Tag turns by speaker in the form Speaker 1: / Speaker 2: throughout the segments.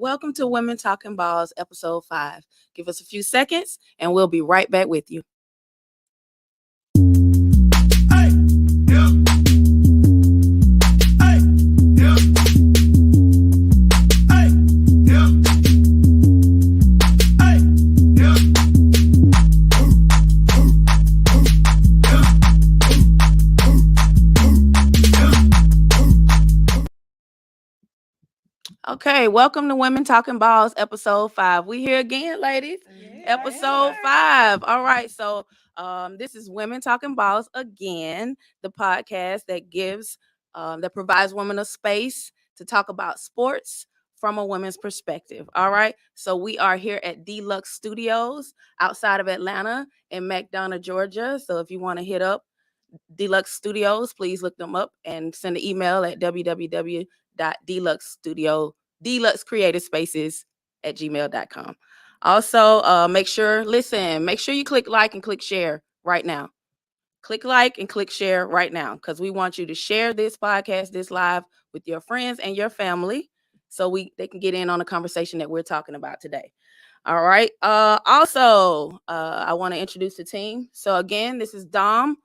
Speaker 1: welcome to Women Talking Balls, episode 5. Give us a few seconds and we'll be right back with you. Okay, welcome to Women Talking Balls, episode 5. We here again, ladies. Yeah. Episode 5. All right, so this is Women Talking Balls again, the podcast that provides women a space to talk about sports from a woman's perspective. All right, so we are here at Deluxe Studios outside of Atlanta in McDonough, Georgia. So if you want to hit up Deluxe Studios, please look them up and send an email at www.deluxecreativespaces@gmail.com. Also, make sure you click like and click share right now. Click like and click share right now because we want you to share this podcast, this live with your friends and your family so they can get in on the conversation that we're talking about today. All right. Also, I want to introduce the team. So again, this is Dom.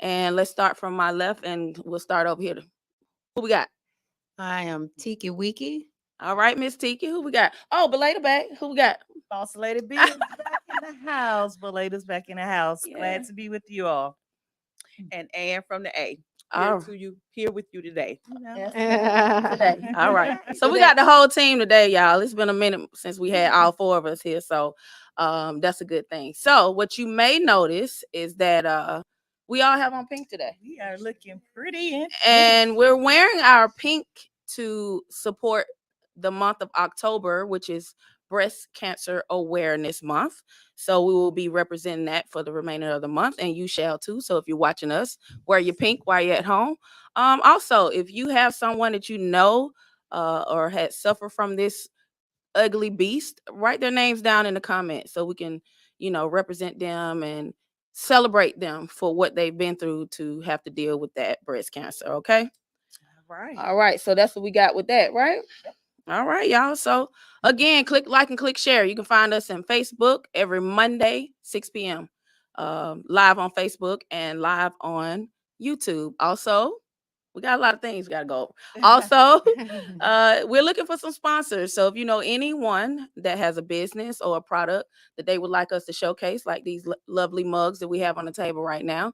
Speaker 1: And let's start from my left and we'll start over here. Who we got?
Speaker 2: I am Tiki Wiki.
Speaker 1: All right, Miss Tiki. Who we got? Oh, Belada back. Who we got?
Speaker 3: Boss Lady B is back in the house. Belada's back in the house.
Speaker 1: Yeah.
Speaker 3: Glad to be with you all. And Ann from the A. Here with you today.
Speaker 1: Today. All right. So we got the whole team today, y'all. It's been a minute since we had all 4 of us here. So that's a good thing. So what you may notice is that we all have on pink today.
Speaker 3: We are looking pretty.
Speaker 1: And we're wearing our pink to support the month of October, which is Breast Cancer Awareness Month. So we will be representing that for the remainder of the month, and you shall too. So if you're watching us, wear your pink while you're at home. Also, if you have someone that you know or had suffered from this ugly beast, write their names down in the comments so we can, represent them and celebrate them for what they've been through to have to deal with that breast cancer. Okay. All right. So that's what we got with that, right? All right, y'all. So again, click like and click share. You can find us on Facebook every Monday, 6 p.m. Live on Facebook and live on YouTube. Also, we got a lot of things we got to go over. Also, we're looking for some sponsors. So if you know anyone that has a business or a product that they would like us to showcase, like these lovely mugs that we have on the table right now,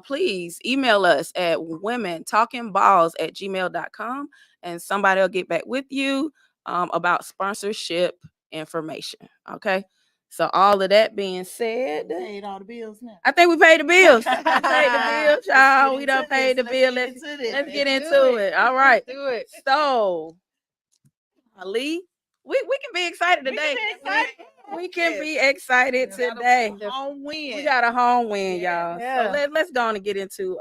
Speaker 1: please email us at womentalkingballs@gmail.com and somebody will get back with you about sponsorship information. Okay. So all of that being said,
Speaker 3: we paid all the bills now.
Speaker 1: I think we paid the bills. We paid the bills, y'all. We done paid the bill. Let's get into it. All right.
Speaker 2: Do it.
Speaker 1: So, Ali, we can be excited today. We can be excited today.
Speaker 3: Home win.
Speaker 1: We got a home win, y'all.
Speaker 2: Yeah.
Speaker 1: So let's go on and get into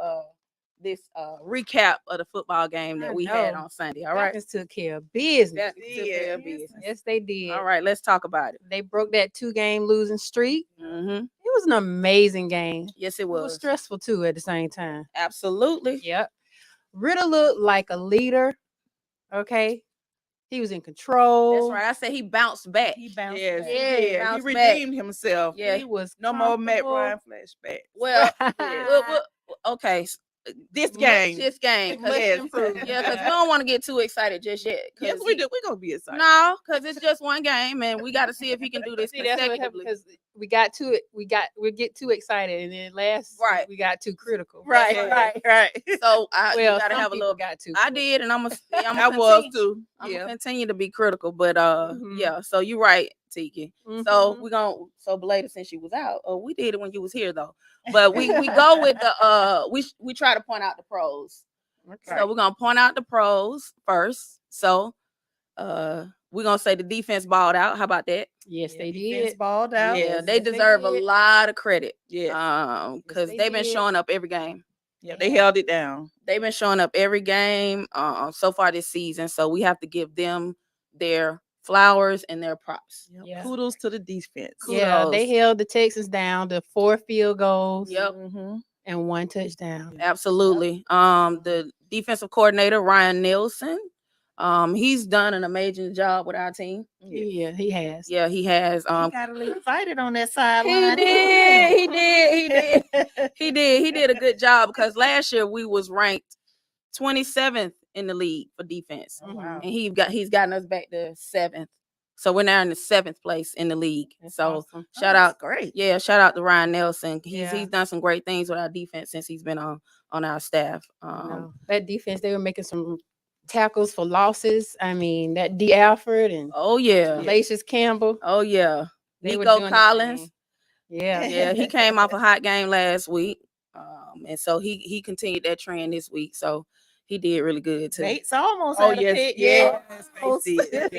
Speaker 1: this recap of the football game that we had on Sunday. All right.
Speaker 2: Falcons took care of business.
Speaker 1: Yes,
Speaker 2: they did.
Speaker 1: All right, let's talk about it.
Speaker 2: They broke that 2-game losing streak.
Speaker 1: Mm-hmm.
Speaker 2: It was an amazing game.
Speaker 1: Yes, it
Speaker 2: It was
Speaker 1: was.
Speaker 2: stressful too at the same time.
Speaker 1: Absolutely.
Speaker 2: Yep. Ritter looked like a leader. Okay. He was in control.
Speaker 1: That's right. I said he bounced back.
Speaker 3: He bounced
Speaker 1: Yes.
Speaker 3: back.
Speaker 1: Yeah,
Speaker 3: He
Speaker 1: bounced
Speaker 3: redeemed himself.
Speaker 1: Yeah.
Speaker 2: He was
Speaker 3: No more Matt
Speaker 2: comfortable.
Speaker 3: Ryan flashbacks.
Speaker 1: Well, okay.
Speaker 3: This game.
Speaker 1: This game.
Speaker 3: Yes.
Speaker 1: Yeah, because we don't want to get too excited just yet.
Speaker 3: Yes, we do. We're going to be excited.
Speaker 1: No, because it's just one game, and we got to see if he can do this
Speaker 2: See, that's what happened
Speaker 1: consecutively.
Speaker 2: because we get too excited, and then
Speaker 1: Right.
Speaker 2: we got too critical.
Speaker 1: Right. So you
Speaker 2: Well,
Speaker 1: got to
Speaker 2: some
Speaker 1: have a
Speaker 2: people
Speaker 1: little.
Speaker 2: got to.
Speaker 1: I did, and I'm
Speaker 3: I was too.
Speaker 1: I'm
Speaker 3: Yeah.
Speaker 1: gonna continue to be critical, but
Speaker 2: Mhm.
Speaker 1: yeah. So you're right, Tiki.
Speaker 2: Mhm.
Speaker 1: So Belada, since you was out, we did it when you was here though. But we go with the we try to point out the pros.
Speaker 2: Okay.
Speaker 1: So we're gonna point out the pros first. So we're gonna say the defense balled out. How about that?
Speaker 2: Yes, they
Speaker 3: Defense
Speaker 2: did.
Speaker 3: balled out.
Speaker 1: Yeah,
Speaker 2: Yes,
Speaker 1: they
Speaker 2: yes, they
Speaker 1: deserve a
Speaker 2: did.
Speaker 1: lot of credit.
Speaker 3: Yeah.
Speaker 1: Because
Speaker 2: they
Speaker 1: they've been
Speaker 2: did.
Speaker 1: showing up every game.
Speaker 3: Yeah, they held it down.
Speaker 1: They've been showing up every game so far this season. So we have to give them their flowers and their props.
Speaker 2: Yeah.
Speaker 3: Kudos to the defense.
Speaker 2: Yeah, they
Speaker 1: Kudos.
Speaker 2: held the Texans down to 4 field goals
Speaker 1: Yep.
Speaker 3: Mm-hmm.
Speaker 2: and 1 touchdown.
Speaker 1: Absolutely. The defensive coordinator, Ryan Nielsen, He's done an amazing job with our team.
Speaker 2: Yeah, he has.
Speaker 1: Yeah, he has.
Speaker 3: He got a little excited on that
Speaker 1: He
Speaker 3: sideline.
Speaker 1: did. He did. He did a good job because last year we was ranked 27th in the league for defense,
Speaker 3: Oh, wow.
Speaker 1: and he's gotten us back to 7th. So we're now in the 7th place in the league.
Speaker 2: That's
Speaker 1: So
Speaker 2: awesome.
Speaker 1: shout
Speaker 3: that's
Speaker 1: out,
Speaker 3: great.
Speaker 1: yeah, shout out to Ryan Nelson.
Speaker 2: Yeah.
Speaker 1: He's done some great things with our defense since he's been on our staff.
Speaker 2: No, that defense, they were making some tackles for losses. I mean, that D. Alfred and
Speaker 1: Oh yeah,
Speaker 2: Lacius Campbell.
Speaker 1: oh yeah.
Speaker 2: They were
Speaker 1: Nico
Speaker 2: doing their
Speaker 1: Collins.
Speaker 2: thing. Yeah.
Speaker 1: Yeah, he came off a hot game last week, and so he continued that trend this week. So he did really good too.
Speaker 3: Bates almost
Speaker 1: Oh,
Speaker 3: had a
Speaker 1: yes,
Speaker 3: pick.
Speaker 1: yes,
Speaker 3: Almost.
Speaker 1: He did.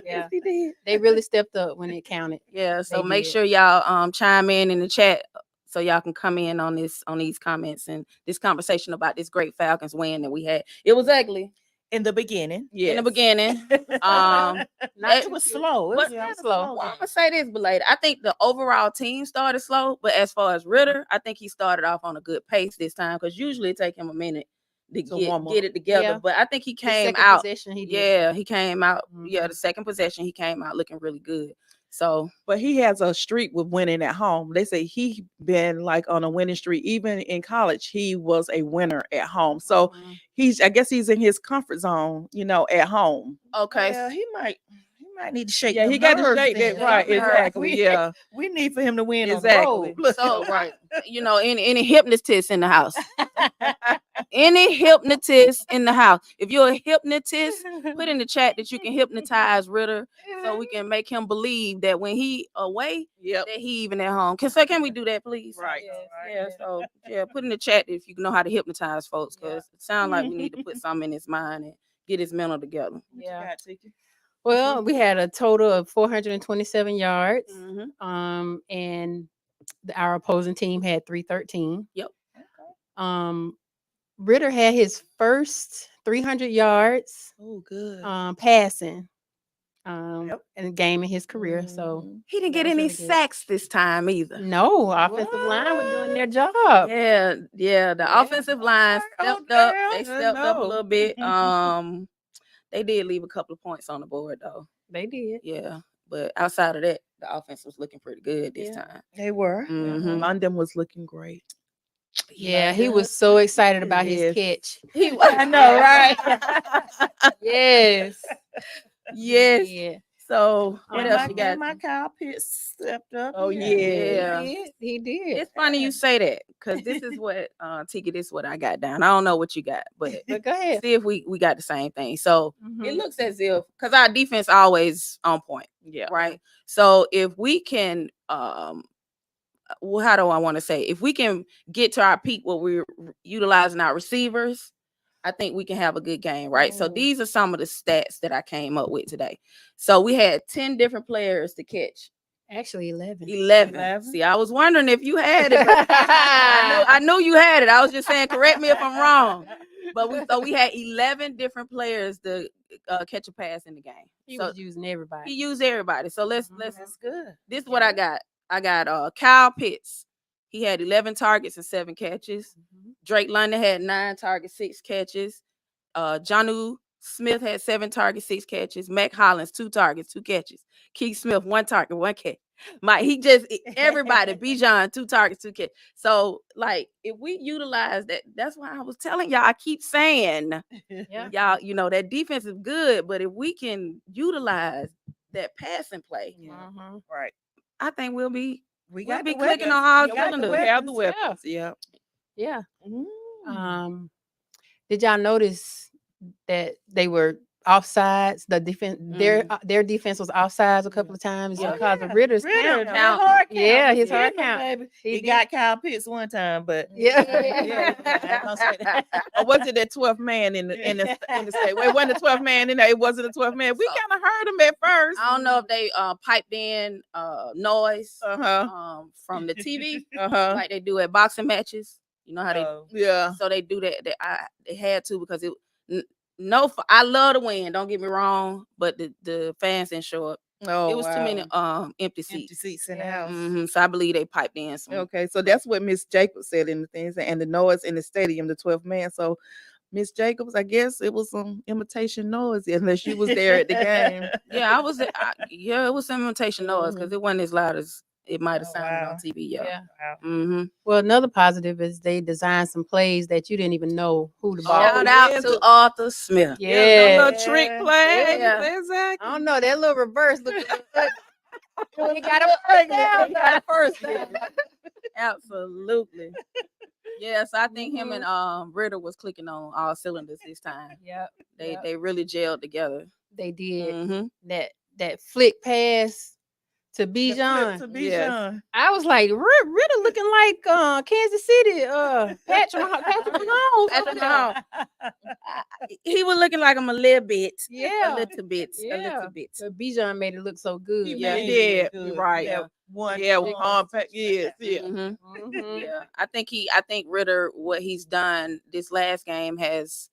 Speaker 2: Yeah.
Speaker 1: He did.
Speaker 2: They really stepped up when it counted.
Speaker 1: Yeah, so
Speaker 2: They
Speaker 1: make
Speaker 2: did.
Speaker 1: sure y'all chime in the chat so y'all can come in on these comments and this conversation about this great Falcons win that we had. It was ugly
Speaker 3: In the beginning.
Speaker 1: in the beginning. Um,
Speaker 3: It was slow. It was
Speaker 1: but-
Speaker 3: kinda
Speaker 2: slow.
Speaker 1: Well, I'm gonna say this, but later, I think the overall team started slow. But as far as Ritter, I think he started off on a good pace this time because usually it take him a minute to
Speaker 3: warm up.
Speaker 1: get it together.
Speaker 2: Yeah.
Speaker 1: But I think he
Speaker 2: The
Speaker 1: came
Speaker 2: second
Speaker 1: out.
Speaker 2: possession, he did.
Speaker 1: Yeah, he came out. Yeah,
Speaker 2: Mhm.
Speaker 1: the second possession, he came out looking really good. So
Speaker 3: But he has a streak with winning at home. They say he been like on a winning streak. Even in college, he was a winner at home. So
Speaker 2: Mhm.
Speaker 3: I guess he's in his comfort zone, at home.
Speaker 1: okay,
Speaker 3: Well, he might need to shake.
Speaker 1: Yeah,
Speaker 3: them
Speaker 1: he got to
Speaker 3: nerves
Speaker 1: shake
Speaker 3: then.
Speaker 1: that, right, exactly,
Speaker 3: We,
Speaker 1: yeah.
Speaker 3: we need for him to win
Speaker 1: Exactly.
Speaker 3: on the road.
Speaker 1: So right, any hypnotist in the house, any hypnotist in the house. If you're a hypnotist, put in the chat that you can hypnotize Ritter so we can make him believe that when he away,
Speaker 3: Yep.
Speaker 1: that he even at home. Can we do that, please?
Speaker 3: Right.
Speaker 2: Yes,
Speaker 3: right.
Speaker 1: Yeah. So yeah, put in the chat if you know how to hypnotize folks, because it sounds like we need to put something in his mind and get his mental together.
Speaker 3: What you
Speaker 2: Yeah.
Speaker 3: got, Tiki?
Speaker 2: Well, we had a total of 427 yards.
Speaker 1: Mm-hmm.
Speaker 2: And our opposing team had 313.
Speaker 1: Yep.
Speaker 2: Ritter had his first 300 yards
Speaker 3: Oh, good.
Speaker 2: passing
Speaker 3: Yep.
Speaker 2: in a game in his career. So
Speaker 3: Mhm.
Speaker 1: He didn't
Speaker 2: That
Speaker 1: get
Speaker 2: was
Speaker 1: any
Speaker 2: really good.
Speaker 1: sacks this time either.
Speaker 2: no, offensive line was doing their job.
Speaker 1: Yeah, the
Speaker 3: Yeah.
Speaker 1: offensive line
Speaker 3: Oh,
Speaker 1: stepped up.
Speaker 3: damn.
Speaker 1: They
Speaker 3: I
Speaker 1: stepped up a
Speaker 3: know.
Speaker 1: little bit. They did leave a couple of points on the board though.
Speaker 2: They did.
Speaker 1: Yeah, but outside of that, the offense was looking pretty good this
Speaker 2: Yeah.
Speaker 1: time.
Speaker 3: They were.
Speaker 1: Mhm.
Speaker 3: London was looking great.
Speaker 2: Yeah, he was so excited about
Speaker 3: Yes.
Speaker 2: his catch.
Speaker 1: He
Speaker 3: I know, right?
Speaker 2: Yes.
Speaker 1: Yes.
Speaker 2: Yeah.
Speaker 1: So what
Speaker 2: And
Speaker 1: else
Speaker 3: my,
Speaker 1: you got?
Speaker 3: my Kyle Pitts stepped up.
Speaker 1: Oh,
Speaker 3: Yeah.
Speaker 1: yeah.
Speaker 2: He did.
Speaker 1: It's funny you say that because this is what Tiki, this is what I got down. I don't know what you got, but
Speaker 2: But go ahead.
Speaker 1: see if we got the same thing. So it
Speaker 2: Mhm.
Speaker 1: looks as if because our defense always on point.
Speaker 3: Yeah.
Speaker 1: Right. So if we can well, how do I want to say, if we can get to our peak where we're utilizing our receivers, I think we can have a good game, right? So
Speaker 2: Oh.
Speaker 1: these are some of the stats that I came up with today. So we had 10 different players to catch.
Speaker 2: Actually 11.
Speaker 1: 11.
Speaker 3: 11.
Speaker 1: See, I was wondering if you had it. But I knew you had it. I was just saying, correct me if I'm wrong. But we had 11 different players to catch a pass in the game.
Speaker 2: He
Speaker 1: So
Speaker 2: was using everybody.
Speaker 1: he used everybody. So let's
Speaker 3: That's good.
Speaker 1: this is what I got. I got Kyle Pitts. He had 11 targets and 7 catches.
Speaker 2: Mhm.
Speaker 1: Drake London had 9 targets, 6 catches. Jonnu Smith had 7 targets, 6 catches. Mac Hollins, 2 targets, 2 catches. Keith Smith, 1 target, 1 catch. Everybody, Bijan, 2 targets, 2 catches. So, like, if we utilize that, that's why I was telling y'all, I keep saying,
Speaker 2: Yeah.
Speaker 1: y'all, that defense is good, but if we can utilize that passing play,
Speaker 2: Mhm.
Speaker 3: Right.
Speaker 1: I think we'll be
Speaker 3: We
Speaker 1: We'll
Speaker 3: got
Speaker 1: be
Speaker 3: the
Speaker 1: clicking
Speaker 3: weapons.
Speaker 1: on all
Speaker 3: We got the
Speaker 1: cylinders.
Speaker 3: weapons.
Speaker 2: have the weapons.
Speaker 3: Yeah.
Speaker 2: Yeah.
Speaker 3: Mm.
Speaker 2: Did y'all notice that they were offsides? The defense, their defense was offsides a couple of times
Speaker 1: Yeah.
Speaker 2: because of Ritter's
Speaker 3: Ritter,
Speaker 2: count.
Speaker 3: that hard count.
Speaker 2: Yeah, his
Speaker 3: He
Speaker 2: hard
Speaker 3: did it,
Speaker 2: count.
Speaker 3: baby.
Speaker 2: He
Speaker 3: He
Speaker 2: did.
Speaker 3: got Kyle Pitts one time, but
Speaker 2: Yeah.
Speaker 3: Yeah, I was gonna say that. Or was it that 12th man in the state? Well, it wasn't the 12th man in there. It wasn't the 12th man. We
Speaker 1: So-
Speaker 3: kind of heard him at first.
Speaker 1: I don't know if they piped in noise
Speaker 3: Uh-huh.
Speaker 1: from the TV
Speaker 3: Uh-huh.
Speaker 1: like they do at boxing matches. You know how they
Speaker 3: Yeah.
Speaker 1: so they do that. They had to because I love to win. Don't get me wrong, but the fans didn't show up.
Speaker 3: Oh,
Speaker 1: It was too many
Speaker 3: wow.
Speaker 1: empty
Speaker 3: Empty
Speaker 1: seats.
Speaker 3: seats in the
Speaker 2: Yeah.
Speaker 3: house.
Speaker 1: Mhm, so I believe they piped in some.
Speaker 3: Okay, so that's what Miss Jacobs said in the things, and the noise in the stadium, the 12th man. So Miss Jacobs, I guess it was some imitation noise, unless you was there at the game.
Speaker 1: Yeah, I was. Yeah, it was some imitation noise
Speaker 3: Mhm.
Speaker 1: because it wasn't as loud as it might have
Speaker 4: Oh,
Speaker 1: sounded
Speaker 4: wow.
Speaker 1: on TV. Yeah.
Speaker 2: Yeah.
Speaker 4: Wow.
Speaker 1: Mm-hmm.
Speaker 2: Well, another positive is they designed some plays that you didn't even know who the ball.
Speaker 1: Shout
Speaker 3: Oh,
Speaker 1: out
Speaker 3: yeah,
Speaker 1: to
Speaker 3: the-
Speaker 1: Arthur Smith.
Speaker 3: Yeah, the
Speaker 2: Yeah.
Speaker 3: little trick
Speaker 4: Yeah.
Speaker 3: play.
Speaker 1: Yeah.
Speaker 3: Exactly.
Speaker 2: I don't know, that little reverse look. He got a first down. He got a first down.
Speaker 1: Absolutely. Yes, I think him
Speaker 2: Mhm.
Speaker 1: and Ritter was clicking on all cylinders this time.
Speaker 2: Yep.
Speaker 1: They
Speaker 2: Yep.
Speaker 1: they really gelled together.
Speaker 2: They did
Speaker 1: Mm-hmm.
Speaker 2: that flick pass to
Speaker 4: The flip
Speaker 2: Bijan.
Speaker 4: to
Speaker 3: Yes.
Speaker 4: Bijan.
Speaker 2: I was like, Ritter looking like Kansas City, Patrick Mahomes.
Speaker 1: Patrick
Speaker 2: over there.
Speaker 1: Mahomes. He was looking like him a little bit.
Speaker 2: Yeah.
Speaker 1: A little bit. A
Speaker 2: Yeah.
Speaker 1: little bit.
Speaker 2: But Bijan made it look so good.
Speaker 4: He
Speaker 1: Yeah,
Speaker 4: made
Speaker 3: he
Speaker 4: it
Speaker 3: did.
Speaker 4: look
Speaker 3: You're
Speaker 4: good.
Speaker 3: right.
Speaker 4: That one
Speaker 3: Yeah,
Speaker 4: arm.
Speaker 3: yes, yeah.
Speaker 1: Mm-hmm.
Speaker 2: Mhm.
Speaker 1: Yeah, I think Ritter, what he's done this last game has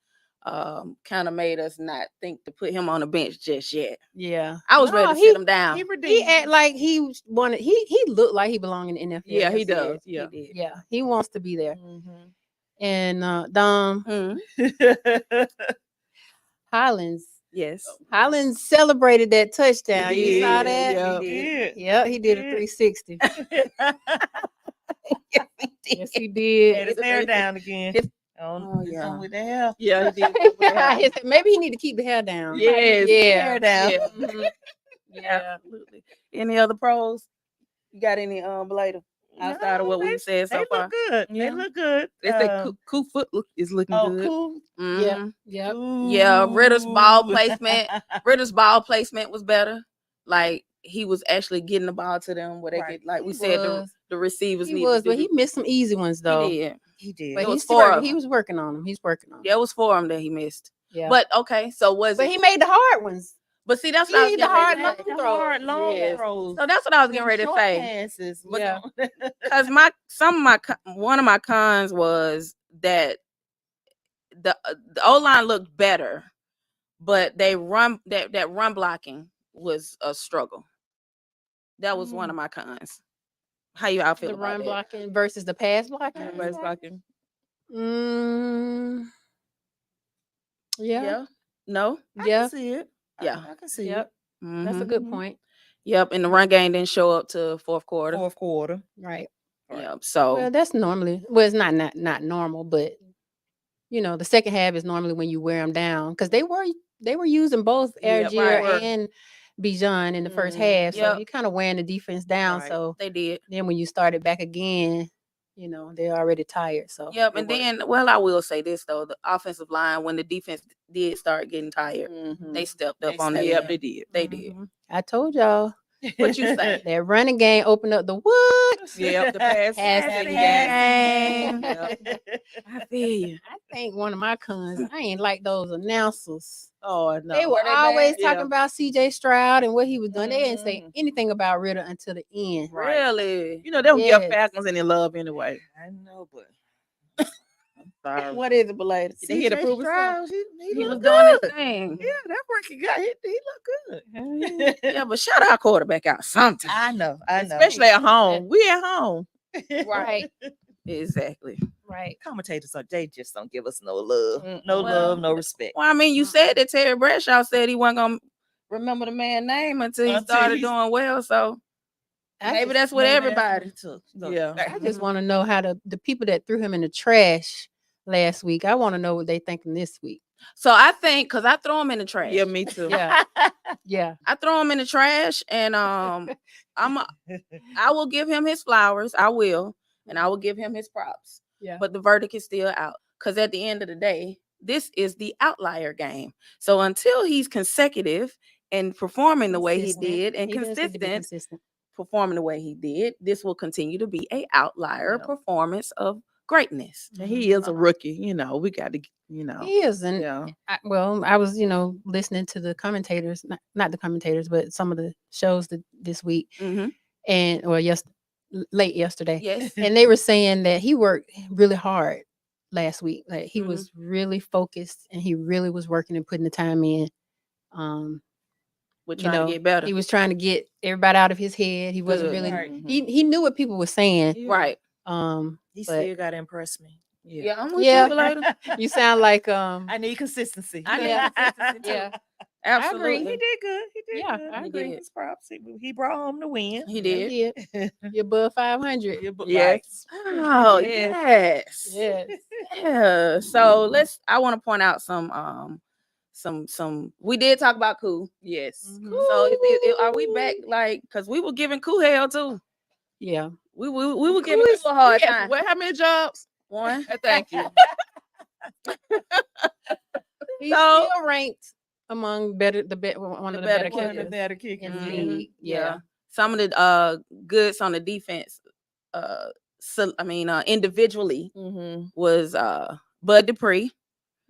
Speaker 1: kind of made us not think to put him on the bench just yet.
Speaker 2: Yeah.
Speaker 1: I was ready
Speaker 2: No,
Speaker 1: to sit him down.
Speaker 4: He
Speaker 2: He
Speaker 4: redeemed.
Speaker 2: act like he wanted. He looked like he belonged in the NFL.
Speaker 3: Yeah, he
Speaker 1: Yes,
Speaker 3: does.
Speaker 1: He
Speaker 3: Yeah.
Speaker 1: did.
Speaker 2: Yeah, he wants to be there.
Speaker 4: Mhm.
Speaker 2: And Dom
Speaker 1: Mhm.
Speaker 2: Hollins
Speaker 1: Yes.
Speaker 2: Hollins celebrated that touchdown.
Speaker 3: He
Speaker 2: You saw
Speaker 3: did,
Speaker 2: that?
Speaker 3: yeah.
Speaker 4: He did.
Speaker 2: Yeah, he did a
Speaker 4: did.
Speaker 2: 360. Yes, he
Speaker 4: Had
Speaker 2: did.
Speaker 4: his hair down again.
Speaker 1: His-
Speaker 4: Oh,
Speaker 1: yeah.
Speaker 4: yeah. With the hair.
Speaker 3: Yeah, he did.
Speaker 2: Maybe he need to keep the hair down.
Speaker 3: Yes.
Speaker 2: Yeah.
Speaker 4: Hair down.
Speaker 3: Yeah.
Speaker 2: Mhm. Yeah.
Speaker 1: Absolutely. Any other pros? You got any Blader outside of what
Speaker 4: they,
Speaker 1: we've said so
Speaker 4: they
Speaker 1: far?
Speaker 4: look good.
Speaker 3: Yeah.
Speaker 4: They look good.
Speaker 3: They say Cool Foot is looking
Speaker 4: oh,
Speaker 3: good.
Speaker 4: cool.
Speaker 1: Mhm.
Speaker 2: Yep.
Speaker 1: Yeah, Ritter's ball
Speaker 4: Ooh.
Speaker 1: placement. Ritter's ball placement was better. Like he was actually getting the ball to them where they
Speaker 4: Right.
Speaker 1: could, like we
Speaker 2: He
Speaker 1: said,
Speaker 2: was.
Speaker 1: the receivers
Speaker 2: He
Speaker 1: need
Speaker 2: was,
Speaker 1: to
Speaker 2: but
Speaker 1: do
Speaker 2: he missed some easy ones
Speaker 1: the-
Speaker 2: though.
Speaker 1: he did.
Speaker 4: He did.
Speaker 2: But
Speaker 1: It
Speaker 2: he's
Speaker 1: was
Speaker 2: still
Speaker 1: four
Speaker 2: working,
Speaker 1: of
Speaker 2: he
Speaker 1: them.
Speaker 2: was working on them. He's working on them.
Speaker 1: Yeah, it was for him that he missed.
Speaker 2: Yeah.
Speaker 1: But okay, so was
Speaker 2: But
Speaker 1: it?
Speaker 2: he made the hard ones.
Speaker 1: But see, that's
Speaker 2: he
Speaker 1: what I was
Speaker 2: need the
Speaker 1: getting ready
Speaker 2: hard
Speaker 1: to
Speaker 2: long
Speaker 1: say.
Speaker 4: The
Speaker 2: throws.
Speaker 4: hard long
Speaker 1: Yes.
Speaker 4: throws.
Speaker 1: So that's what I was getting
Speaker 4: Them
Speaker 1: ready to
Speaker 4: short
Speaker 1: say.
Speaker 4: passes.
Speaker 2: Yeah.
Speaker 1: Because one of my cons was that the O line looked better, but they run that run blocking was a struggle. That was one of my cons. How you all feel
Speaker 2: The
Speaker 1: about
Speaker 2: run
Speaker 1: that?
Speaker 2: blocking versus the pass blocking.
Speaker 3: Everybody's talking.
Speaker 2: Mm, yeah.
Speaker 1: Yeah. No.
Speaker 4: I
Speaker 2: Yeah.
Speaker 4: can see it.
Speaker 1: Yeah.
Speaker 4: I can see
Speaker 2: Yep.
Speaker 4: it.
Speaker 2: That's a
Speaker 1: Mhm.
Speaker 2: good point.
Speaker 1: Yep. And the run game didn't show up to fourth quarter.
Speaker 4: Fourth quarter.
Speaker 2: Right.
Speaker 4: Right.
Speaker 1: Yep. So
Speaker 2: Well, that's normally it's not normal, but the second half is normally when you wear them down because they were using both
Speaker 1: Yeah,
Speaker 2: Algier
Speaker 1: right.
Speaker 2: and Bijan in the first
Speaker 3: Mhm.
Speaker 2: half, so
Speaker 1: Yep.
Speaker 2: you're kind of wearing the defense down.
Speaker 3: Right.
Speaker 2: So
Speaker 1: they did.
Speaker 2: then when you started back again, they're already tired. So
Speaker 1: Yep.
Speaker 2: it
Speaker 1: And
Speaker 2: worked.
Speaker 1: then, well, I will say this though: the offensive line, when the defense did start getting tired,
Speaker 3: Mhm.
Speaker 1: they stepped up
Speaker 4: They
Speaker 1: on that.
Speaker 3: Yep,
Speaker 1: end.
Speaker 3: they did.
Speaker 1: They did.
Speaker 2: Mhm. I told y'all
Speaker 1: What you say?
Speaker 2: that running game opened up the what?
Speaker 3: Yep, the pass
Speaker 2: Passing
Speaker 1: game.
Speaker 3: Yep.
Speaker 1: I feel you.
Speaker 2: I think one of my cons, I ain't like those announcers.
Speaker 3: Oh no.
Speaker 2: They were
Speaker 1: Were they
Speaker 2: always
Speaker 1: bad?
Speaker 2: talking
Speaker 3: Yeah.
Speaker 2: about CJ Stroud and what he was doing. They didn't say
Speaker 3: Mhm.
Speaker 2: anything about Ritter until the end.
Speaker 3: Right.
Speaker 1: Really?
Speaker 3: You know, they don't
Speaker 2: Yes.
Speaker 3: give Falcons any love anyway.
Speaker 4: I know, but
Speaker 3: Sorry.
Speaker 1: What is it, Belated?
Speaker 3: They here to
Speaker 4: CJ
Speaker 3: prove
Speaker 4: Stroud,
Speaker 3: himself.
Speaker 4: he
Speaker 1: He was
Speaker 4: look
Speaker 1: doing his
Speaker 4: good.
Speaker 1: thing.
Speaker 3: Yeah, that rookie got hit. He look good.
Speaker 1: Yeah, but shout our quarterback out sometime.
Speaker 4: I know.
Speaker 3: Especially at home. We at home.
Speaker 2: Right.
Speaker 1: Exactly.
Speaker 2: Right.
Speaker 4: Commentators they just don't give us no love,
Speaker 3: Mm-mm.
Speaker 4: no
Speaker 1: Well,
Speaker 4: love, no respect.
Speaker 1: Well, I mean, you said that Terry Bradshaw said he wasn't gonna remember the man's name until he
Speaker 4: Until
Speaker 1: started
Speaker 4: he's-
Speaker 1: doing well. So
Speaker 2: I
Speaker 1: maybe
Speaker 2: just,
Speaker 1: that's what
Speaker 4: Maybe
Speaker 1: everybody.
Speaker 4: what it took. So,
Speaker 3: Yeah.
Speaker 2: I just want to know how the people that threw him in the trash last week. I want to know what they thinking this week.
Speaker 1: So I think because I throw him in the trash.
Speaker 3: Yeah, me too.
Speaker 2: Yeah. Yeah.
Speaker 1: I throw him in the trash, and I will give him his flowers. I will, and I will give him his props.
Speaker 2: Yeah.
Speaker 1: But the verdict is still out because at the end of the day, this is the outlier game. So until he's consecutive and performing the way he
Speaker 2: Consistent.
Speaker 1: did and
Speaker 2: He does need to be
Speaker 1: consistent
Speaker 2: consistent.
Speaker 1: performing the way he did, this will continue to be a outlier
Speaker 3: Yeah.
Speaker 1: performance of greatness.
Speaker 3: And he is a rookie. We got to,
Speaker 2: He is, and
Speaker 3: yeah.
Speaker 2: I was, listening to the commentators, not the commentators, but some of the shows this week,
Speaker 1: Mhm.
Speaker 2: and late yesterday,
Speaker 1: Yes.
Speaker 2: and they were saying that he worked really hard last week. Like he
Speaker 1: Mhm.
Speaker 2: was really focused, and he really was working and putting the time in.
Speaker 1: We're trying to get better.
Speaker 2: He was trying to get everybody out of his head. He wasn't
Speaker 1: Good.
Speaker 2: really.
Speaker 4: Right.
Speaker 2: He knew what people were saying.
Speaker 1: Right.
Speaker 2: Um,
Speaker 4: He
Speaker 2: but
Speaker 4: still got to impress me.
Speaker 1: Yeah, I'm with
Speaker 2: Yeah.
Speaker 1: you later.
Speaker 2: You sound like
Speaker 4: I need consistency.
Speaker 1: I need
Speaker 2: Yeah.
Speaker 1: consistency too.
Speaker 2: yeah.
Speaker 1: Absolutely.
Speaker 4: He did good. He did
Speaker 2: Yeah,
Speaker 4: good.
Speaker 2: I
Speaker 1: He
Speaker 2: agree.
Speaker 1: did.
Speaker 4: His props. He brought home the win.
Speaker 1: He
Speaker 2: Yeah,
Speaker 1: did.
Speaker 2: did. You're above 500.
Speaker 3: Yes.
Speaker 1: Oh
Speaker 3: Yes.
Speaker 1: yes.
Speaker 2: Yes.
Speaker 1: Yeah. So I want to point out some we did talk about Koo.
Speaker 3: Yes.
Speaker 2: Mhm.
Speaker 1: So are we back like because we were giving Koo hell too.
Speaker 2: Yeah.
Speaker 1: We were giving Koo a hard
Speaker 3: Yes.
Speaker 1: time.
Speaker 3: Well, how many jobs?
Speaker 1: One.
Speaker 3: Thank you.
Speaker 2: He's
Speaker 1: So-
Speaker 2: still ranked among one of the better
Speaker 1: better
Speaker 4: One of the
Speaker 2: kickers
Speaker 4: better kickers.
Speaker 2: in the
Speaker 1: Mhm.
Speaker 2: league. Yeah.
Speaker 1: Some of the goods on the defense individually
Speaker 3: Mm-hmm.
Speaker 1: was Bud Dupree.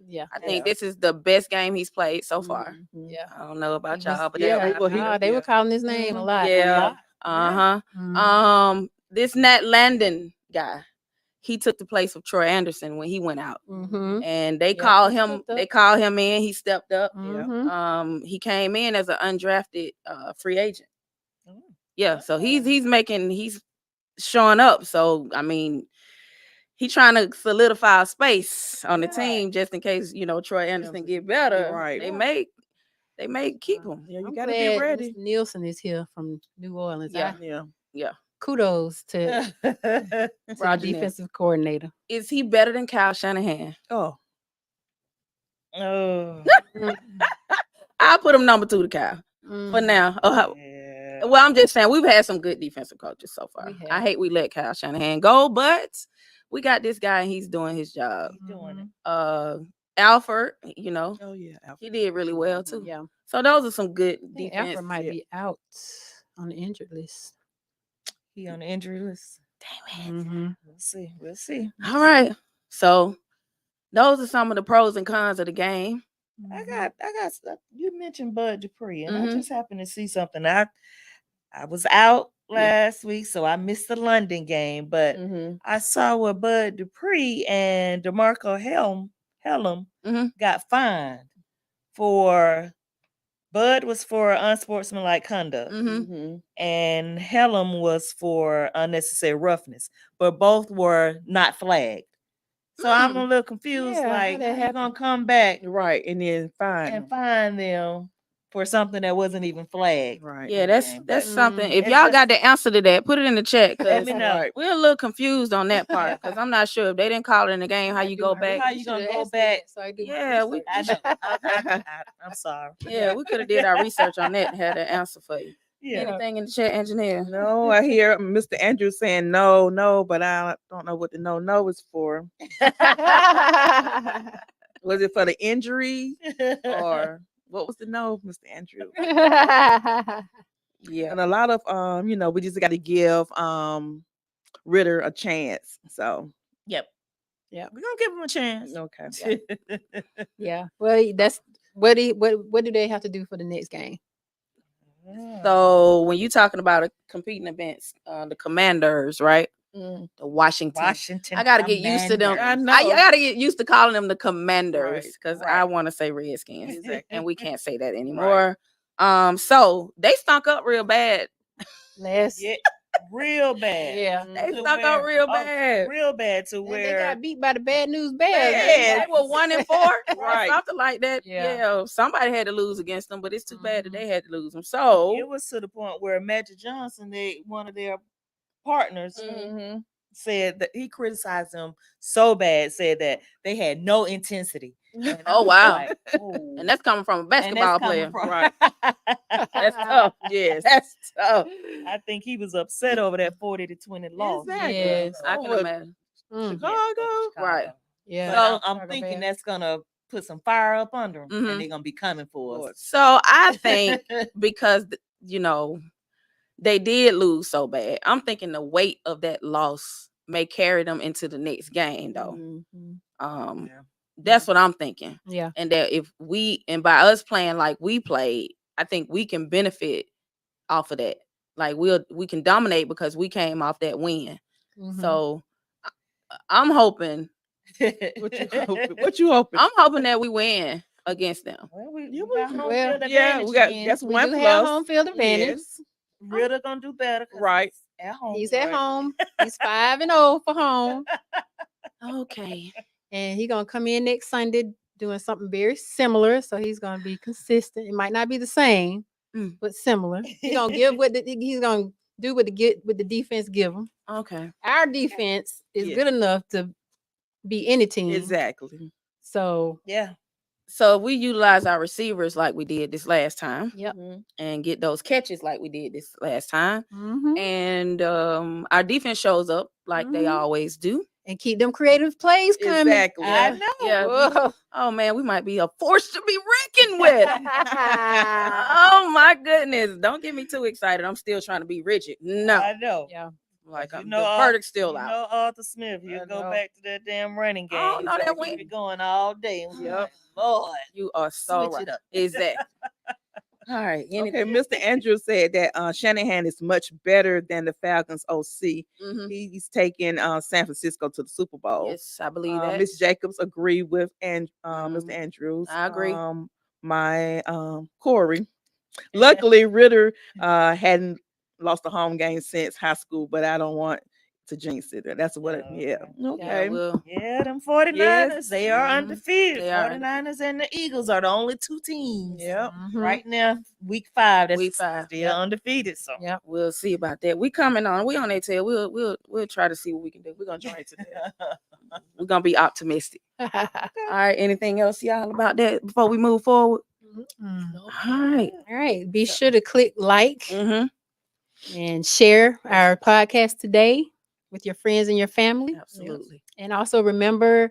Speaker 2: Yeah.
Speaker 1: I think
Speaker 4: Yeah.
Speaker 1: this is the best game he's played so far.
Speaker 2: Mhm. Yeah.
Speaker 1: I don't know about
Speaker 2: He was-
Speaker 1: y'all, but
Speaker 3: yeah,
Speaker 1: that's
Speaker 3: well,
Speaker 1: how I
Speaker 2: they
Speaker 1: feel.
Speaker 2: were calling his name a lot.
Speaker 1: Yeah. Uh-huh. This Nat Landon guy, he took the place of Troy Anderson when he went out.
Speaker 2: Mm-hmm.
Speaker 1: And they
Speaker 2: Yeah,
Speaker 1: called
Speaker 2: he
Speaker 1: him,
Speaker 2: stepped up.
Speaker 1: they called him in, he stepped up.
Speaker 2: Mm-hmm.
Speaker 1: He came in as an undrafted free agent.
Speaker 4: Oh.
Speaker 1: Yeah, so
Speaker 4: Oh.
Speaker 1: he's showing up. So I mean, he trying to solidify a space on the
Speaker 4: Right.
Speaker 1: team just in case, Troy Anderson
Speaker 3: Anderson
Speaker 1: get better.
Speaker 3: right.
Speaker 1: They may keep him.
Speaker 3: Yeah, you
Speaker 2: I'm
Speaker 3: gotta
Speaker 2: glad
Speaker 3: be ready.
Speaker 2: Mr. Nielsen is here from New Orleans.
Speaker 1: Yeah.
Speaker 3: Yeah.
Speaker 2: Kudos to the
Speaker 1: Roger Neal.
Speaker 2: defensive coordinator.
Speaker 1: Is he better than Kyle Shanahan?
Speaker 3: Oh,
Speaker 4: Oh.
Speaker 1: I'll put him number 2 to Kyle for now.
Speaker 4: Yeah.
Speaker 1: Well, I'm just saying we've had some good defensive coaches so far.
Speaker 2: We have.
Speaker 1: I hate we let Kyle Shanahan go, but we got this guy and he's doing his job.
Speaker 4: He's doing
Speaker 1: Alford,
Speaker 3: oh yeah.
Speaker 1: he did really well too.
Speaker 2: Yeah.
Speaker 1: So those are some good
Speaker 2: I think
Speaker 1: defense.
Speaker 2: Alfred might
Speaker 3: yeah.
Speaker 2: be out on the injured list.
Speaker 4: it. He on the injury list.
Speaker 1: Damn it.
Speaker 2: Mm-hmm.
Speaker 4: We'll see. We'll see.
Speaker 1: All right. So those are some of the pros and cons of the game.
Speaker 4: I got stuff. You mentioned Bud Dupree, and I
Speaker 1: Mhm.
Speaker 4: just happened to see something. I was out last week, so I missed the London game, but
Speaker 3: Mm-hmm.
Speaker 4: I saw where Bud Dupree and DeMarco Hellum
Speaker 1: Mhm.
Speaker 4: got fined for Bud was for unsportsmanlike conduct,
Speaker 1: Mhm.
Speaker 3: Mm-hmm.
Speaker 4: and Hellum was for unnecessary roughness, but both were not flagged. So I'm a little confused.
Speaker 2: Yeah, how
Speaker 4: Like,
Speaker 2: that
Speaker 4: how you gonna come back
Speaker 3: Right, and then fine.
Speaker 4: and find them for something that wasn't even flagged?
Speaker 3: Right.
Speaker 1: Yeah,
Speaker 4: in the game,
Speaker 1: that's
Speaker 4: but
Speaker 1: something. If
Speaker 4: it's
Speaker 1: y'all
Speaker 4: just-
Speaker 1: got the answer to that, put it in the chat.
Speaker 4: Let
Speaker 1: 'Cause
Speaker 4: me know.
Speaker 3: Right.
Speaker 1: we're a little confused on that part because I'm not sure if they didn't call it in the game. How you go back?
Speaker 4: How you gonna go back?
Speaker 2: So I do my
Speaker 1: Yeah, we-
Speaker 2: research.
Speaker 4: I know. I'm sorry.
Speaker 1: Yeah, we could have did our research on that and had an answer for you.
Speaker 4: Yeah.
Speaker 1: Anything in the chat, engineer?
Speaker 3: No, I hear Mr. Andrews saying no, but I don't know what the no is for. Was it for the injury or what was the no, Mr. Andrews?
Speaker 1: Yeah.
Speaker 3: And a lot of we just got to give Ritter a chance. So
Speaker 4: Yep.
Speaker 2: Yep.
Speaker 4: We're gonna give him a chance.
Speaker 3: okay.
Speaker 2: Yeah. Well, that's what do they have to do for the next game?
Speaker 1: So when you talking about a competing events, the Commanders, right?
Speaker 3: Mm.
Speaker 1: The Washington.
Speaker 4: Washington.
Speaker 1: I gotta get used to them.
Speaker 4: Commanders.
Speaker 3: I know.
Speaker 1: I gotta get used to calling them the Commanders because I
Speaker 4: right.
Speaker 1: want to say Redskins,
Speaker 3: Exactly.
Speaker 1: and we can't say that anymore. So they stunk up real bad.
Speaker 2: Last.
Speaker 4: Yeah, real bad.
Speaker 2: Yeah.
Speaker 1: They
Speaker 4: To
Speaker 1: stunk up
Speaker 4: where-
Speaker 1: real
Speaker 4: oh,
Speaker 1: bad.
Speaker 4: real bad to
Speaker 2: And they
Speaker 4: where
Speaker 2: got beat by the Bad News Bears.
Speaker 1: They were 1-4,
Speaker 3: Right.
Speaker 1: right? Something like that.
Speaker 2: Yeah.
Speaker 1: Yeah, somebody had to lose against them, but it's too bad that
Speaker 2: Mhm.
Speaker 1: they had to lose them. So
Speaker 4: it was to the point where Magic Johnson, one of their partners,
Speaker 3: Mm-hmm.
Speaker 4: said that he criticized them so bad, said that they had no intensity. And I
Speaker 1: Oh,
Speaker 4: was
Speaker 1: wow.
Speaker 4: like, "Oh."
Speaker 1: and that's coming from a
Speaker 4: And that's
Speaker 1: basketball
Speaker 4: coming
Speaker 1: player.
Speaker 4: from-
Speaker 3: Right.
Speaker 1: That's tough.
Speaker 3: Yes.
Speaker 1: That's tough.
Speaker 4: I think he was upset over that 40-20 loss.
Speaker 3: Exactly.
Speaker 2: Yes.
Speaker 1: I can
Speaker 3: Over
Speaker 1: imagine.
Speaker 2: Mm.
Speaker 3: Chicago.
Speaker 1: Right.
Speaker 2: Yeah.
Speaker 4: But
Speaker 1: So-
Speaker 4: I'm thinking that's gonna put some fire up under them,
Speaker 1: Mhm.
Speaker 4: and they're gonna be coming for us.
Speaker 1: So I think because they did lose so bad, I'm thinking the weight of that loss may carry them into the next game, though.
Speaker 2: Mhm.
Speaker 4: Yeah.
Speaker 1: That's what I'm thinking.
Speaker 2: Yeah.
Speaker 1: And that by us playing like we played, I think we can benefit off of that. Like we can dominate because we came off that win.
Speaker 2: Mhm.
Speaker 1: So I'm hoping
Speaker 3: What you hoping?
Speaker 1: I'm hoping that we win against them.
Speaker 4: Well, we
Speaker 3: You
Speaker 4: got
Speaker 3: will-
Speaker 4: home
Speaker 2: well,
Speaker 4: field
Speaker 3: yeah,
Speaker 4: advantage
Speaker 3: we got
Speaker 4: again.
Speaker 3: that's
Speaker 2: we
Speaker 3: one
Speaker 2: do
Speaker 3: plus.
Speaker 2: have home field advantage.
Speaker 3: Yes.
Speaker 4: Ritter gonna do better. 'cause
Speaker 3: Right.
Speaker 4: he's at home.
Speaker 2: He's at
Speaker 4: right?
Speaker 2: home. He's 5-0 for home.
Speaker 1: Okay.
Speaker 2: and he's gonna come in next Sunday doing something very similar. So he's gonna be consistent. It might not be the same,
Speaker 1: Mm.
Speaker 2: but similar. He's gonna give he's gonna do what the defense give him.
Speaker 1: Okay.
Speaker 2: Our defense is
Speaker 3: Yeah.
Speaker 2: good enough to be any team.
Speaker 3: Exactly.
Speaker 2: So
Speaker 4: Yeah.
Speaker 1: So if we utilize our receivers like we did this last time
Speaker 2: yep.
Speaker 3: Mhm.
Speaker 1: and get those catches like we did this last time,
Speaker 2: Mhm.
Speaker 1: and our defense shows up like they
Speaker 2: Mhm.
Speaker 1: always do.
Speaker 2: And keep them creative plays coming.
Speaker 3: Exactly.
Speaker 4: I
Speaker 1: Yeah.
Speaker 4: know.
Speaker 1: Yeah.
Speaker 2: Whoa.
Speaker 1: Oh man, we might be a force to be reckoned with. Oh my goodness. Don't get me too excited. I'm still trying to be rigid. No.
Speaker 4: I know.
Speaker 2: Yeah.
Speaker 1: Like
Speaker 4: You
Speaker 1: the
Speaker 4: know,
Speaker 1: verdict's still
Speaker 4: you
Speaker 1: out.
Speaker 4: know Arthur Smith. You
Speaker 3: I
Speaker 4: go
Speaker 3: know.
Speaker 4: back to that damn running game.
Speaker 1: Oh, no, that
Speaker 4: Keep
Speaker 1: went-
Speaker 4: it going all day. And
Speaker 3: Yep.
Speaker 4: like, Lord,
Speaker 1: You are so
Speaker 4: switch
Speaker 1: right.
Speaker 4: it up.
Speaker 1: Exactly. All right.
Speaker 3: Okay,
Speaker 1: anything-
Speaker 3: Mr. Andrews said that Shanahan is much better than the Falcons OC.
Speaker 1: Mhm.
Speaker 3: He's taking San Francisco to the Super Bowl.
Speaker 1: Yes, I believe that.
Speaker 3: Miss Jacobs agree with Mr.
Speaker 1: Mhm.
Speaker 3: Andrews.
Speaker 1: I agree.
Speaker 3: My Corey. Luckily, Ritter hadn't lost a home game since high school, but I don't want to jinx it. That's what.
Speaker 4: Oh,
Speaker 3: Yeah.
Speaker 1: Yeah,
Speaker 3: Okay.
Speaker 1: well,
Speaker 4: Yeah, them 49ers,
Speaker 3: Yes.
Speaker 4: they are
Speaker 1: Mhm.
Speaker 4: undefeated.
Speaker 1: They are
Speaker 4: 49ers and the Eagles are the only two teams.
Speaker 3: Yep.
Speaker 2: Mhm.
Speaker 4: Right now, week 5, that's
Speaker 1: Week 5,
Speaker 4: still
Speaker 1: yep.
Speaker 4: undefeated. So
Speaker 2: Yep.
Speaker 1: we'll see about that. We coming on. We on their tail. We'll try to see what we can do. We're gonna join today. We're gonna be optimistic. All right. Anything else, y'all, about that before we move forward?
Speaker 2: Mm.
Speaker 1: All right.
Speaker 2: All right. Be sure to click like
Speaker 1: Mm-hmm.
Speaker 2: and share our podcast today with your friends and your family.
Speaker 1: Absolutely.
Speaker 2: And also remember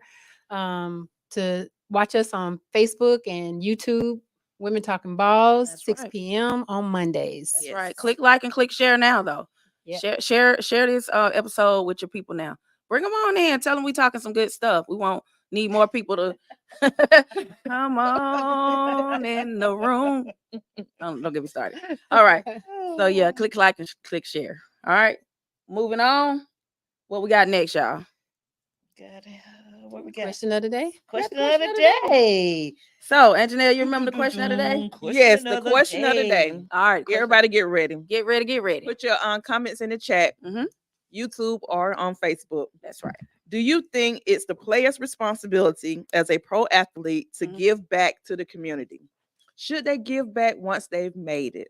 Speaker 2: to watch us on Facebook and YouTube, Women Talking Balls,
Speaker 1: That's
Speaker 2: 6
Speaker 1: right.
Speaker 2: p.m. on Mondays.
Speaker 1: That's
Speaker 3: Yes.
Speaker 1: right. Click like and click share now, though.
Speaker 2: Yep.
Speaker 1: Share this episode with your people now. Bring them on in. Tell them we talking some good stuff. We won't need more people to come on in the room. Don't get me started. All right. So yeah, click like and click share. All right. Moving on. What we got next, y'all?
Speaker 4: What we got?
Speaker 2: Question of the day.
Speaker 4: Question
Speaker 1: question
Speaker 4: of
Speaker 1: of
Speaker 4: the
Speaker 1: the
Speaker 4: day.
Speaker 1: So, Anjanelle, you remember the question of the day?
Speaker 3: Yes, the question of the day.
Speaker 1: All right. question-
Speaker 3: Everybody get ready.
Speaker 1: get ready. Get ready.
Speaker 3: Put your comments in the chat,
Speaker 1: Mhm.
Speaker 3: YouTube or on Facebook.
Speaker 1: That's right.
Speaker 3: Do you think it's the player's responsibility as a pro athlete to
Speaker 1: Mhm.
Speaker 3: give back to the community? Should they give back once they've made it?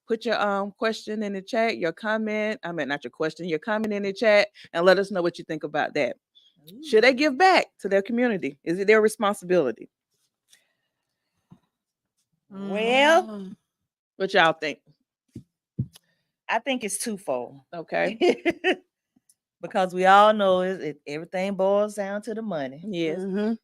Speaker 3: Put your question in the chat, your comment. I mean, not your question, your comment in the chat, and let us know what you think about that. Should they give back to their community? Is it their responsibility?
Speaker 4: Well,
Speaker 1: Mm.
Speaker 3: What y'all think?
Speaker 4: I think it's twofold.
Speaker 3: Okay.
Speaker 4: Because we all know everything boils down to the money.
Speaker 3: Yes.
Speaker 1: Mhm.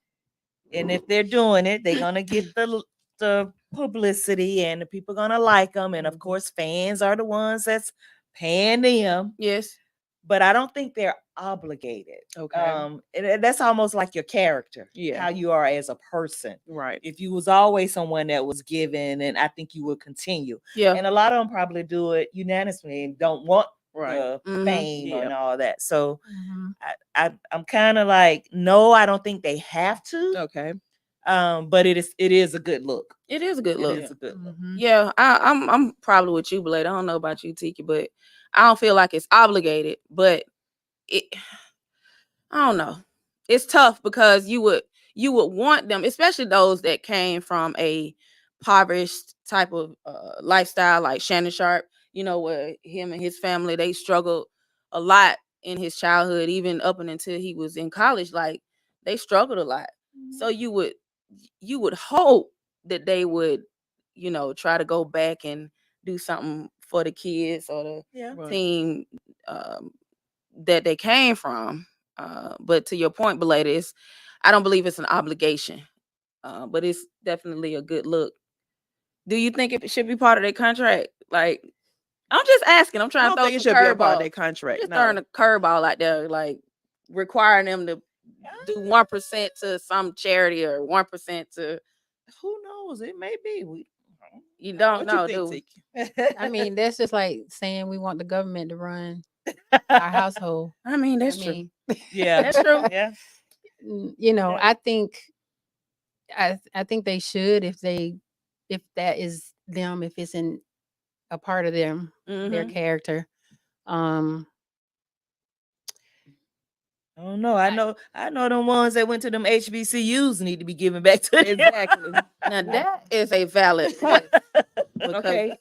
Speaker 4: And if they're doing it, they're gonna get the publicity, and the people gonna like them. And of course, fans are the ones that's paying them.
Speaker 1: Yes.
Speaker 4: But I don't think they're obligated.
Speaker 3: Okay.
Speaker 4: That's almost like your character,
Speaker 3: Yeah.
Speaker 4: how you are as a person.
Speaker 3: Right.
Speaker 4: If you was always someone that was given, and I think you will continue.
Speaker 1: Yeah.
Speaker 4: And a lot of them probably do it unanimously and don't want
Speaker 3: Right.
Speaker 4: the
Speaker 1: Mhm.
Speaker 4: fame
Speaker 3: Yeah.
Speaker 4: and all that. So
Speaker 2: Mhm.
Speaker 4: I'm kind of like, no, I don't think they have to.
Speaker 3: Okay.
Speaker 4: But it is a good look.
Speaker 1: It is a good
Speaker 4: It
Speaker 1: look.
Speaker 4: is a good look.
Speaker 2: Mhm.
Speaker 1: Yeah, I'm probably with you, Blade. I don't know about you, Tiki, but I don't feel like it's obligated. But it, I don't know. It's tough because you would want them, especially those that came from a impoverished type of lifestyle, like Shannon Sharp. You know, where him and his family they struggled a lot in his childhood, even up and until he was in college. Like they struggled a lot. So you would hope that they would, try to go back and do something for the kids or the
Speaker 4: Yeah.
Speaker 3: Right.
Speaker 1: team that they came from. But to your point, Belated, I don't believe it's an obligation, but it's definitely a good look. Do you think it should be part of their contract? Like, I'm just asking. I'm
Speaker 3: I
Speaker 1: trying
Speaker 3: don't
Speaker 1: to throw
Speaker 3: think it
Speaker 1: some
Speaker 3: should be a part of
Speaker 1: curveball.
Speaker 3: their contract.
Speaker 1: Just
Speaker 3: No.
Speaker 1: throwing a curveball out there, like requiring them to do 1% to some charity or 1% to
Speaker 4: Who knows? It may be.
Speaker 1: you don't
Speaker 3: What
Speaker 1: know,
Speaker 3: you
Speaker 1: do
Speaker 3: think,
Speaker 1: we?
Speaker 3: Tiki?
Speaker 2: I mean, that's just like saying we want the government to run our household.
Speaker 1: I mean,
Speaker 2: I
Speaker 1: that's true.
Speaker 2: mean,
Speaker 4: Yeah.
Speaker 1: That's true.
Speaker 4: Yeah.
Speaker 2: I think I think they should if that is them, if it's in a part of them, their
Speaker 1: Mhm.
Speaker 2: character.
Speaker 4: I don't know. I know them ones that went to them HBCUs need to be given back to them.
Speaker 3: Exactly.
Speaker 1: Now that is a valid point. because-
Speaker 3: Okay.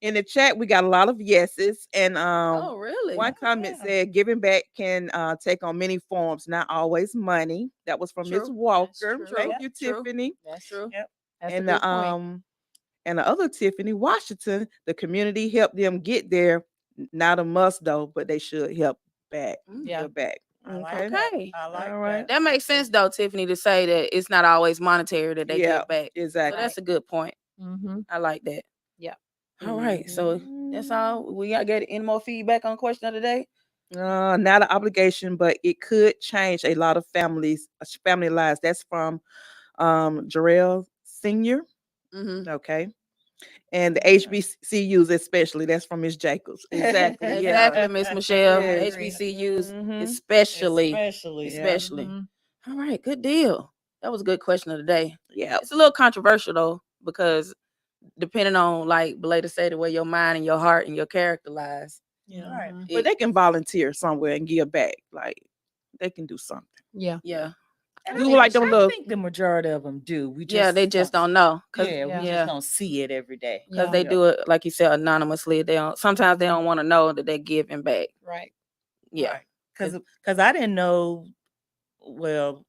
Speaker 3: In the chat, we got a lot of yeses, and
Speaker 1: Oh, really?
Speaker 3: one comment
Speaker 4: yeah.
Speaker 3: said giving back can take on many forms, not always money. That was from Miss
Speaker 1: True.
Speaker 3: Walker.
Speaker 2: true.
Speaker 3: Thank
Speaker 1: Yep,
Speaker 3: you,
Speaker 1: true.
Speaker 3: Tiffany.
Speaker 2: That's
Speaker 1: True.
Speaker 2: That's
Speaker 3: And
Speaker 2: a good
Speaker 3: the
Speaker 2: point.
Speaker 3: and the other Tiffany Washington, the community helped them get there. Not a must though, but they should help back.
Speaker 2: Yeah.
Speaker 3: Give back.
Speaker 4: I like
Speaker 3: Okay.
Speaker 4: that.
Speaker 1: Okay.
Speaker 4: I like
Speaker 3: All right.
Speaker 4: that.
Speaker 1: That makes sense though, Tiffany, to say that it's not always monetary that they
Speaker 3: Yeah,
Speaker 1: give back. So
Speaker 3: exactly.
Speaker 1: that's a good point.
Speaker 2: Mm-hmm.
Speaker 1: I like that.
Speaker 2: Yeah.
Speaker 1: All right. So that's all. We got to get any more feedback on question of the day?
Speaker 3: Not an obligation, but it could change a lot of family lives. That's from Jarrell Senior.
Speaker 1: Mm-hmm.
Speaker 3: Okay. And the HBCUs especially. That's from Miss Jacobs. Exactly. Yeah.
Speaker 1: Exactly, Miss Michelle.
Speaker 3: Yes.
Speaker 1: HBCUs,
Speaker 3: Mhm.
Speaker 1: especially.
Speaker 4: Especially.
Speaker 1: Especially.
Speaker 2: Mhm.
Speaker 1: All right. Good deal. That was a good question of the day.
Speaker 3: Yeah.
Speaker 1: It's a little controversial though, because depending on, like Belay say, the way your mind and your heart and your character lies.
Speaker 4: Yeah. Right.
Speaker 2: Mhm.
Speaker 3: But they can volunteer somewhere and give back. Like they can do something.
Speaker 2: Yeah.
Speaker 1: Yeah.
Speaker 4: And
Speaker 3: Do like them
Speaker 4: I
Speaker 3: little-
Speaker 4: think the majority of them do. We just
Speaker 1: Yeah, they just don't know.
Speaker 4: Yeah, we
Speaker 2: Yeah.
Speaker 4: just don't see it every day.
Speaker 1: Because
Speaker 2: Yeah.
Speaker 1: they do it, like you said, anonymously. They don't. Sometimes they don't want to know that they're giving back.
Speaker 2: Right.
Speaker 1: Yeah.
Speaker 4: Because I didn't know. Well,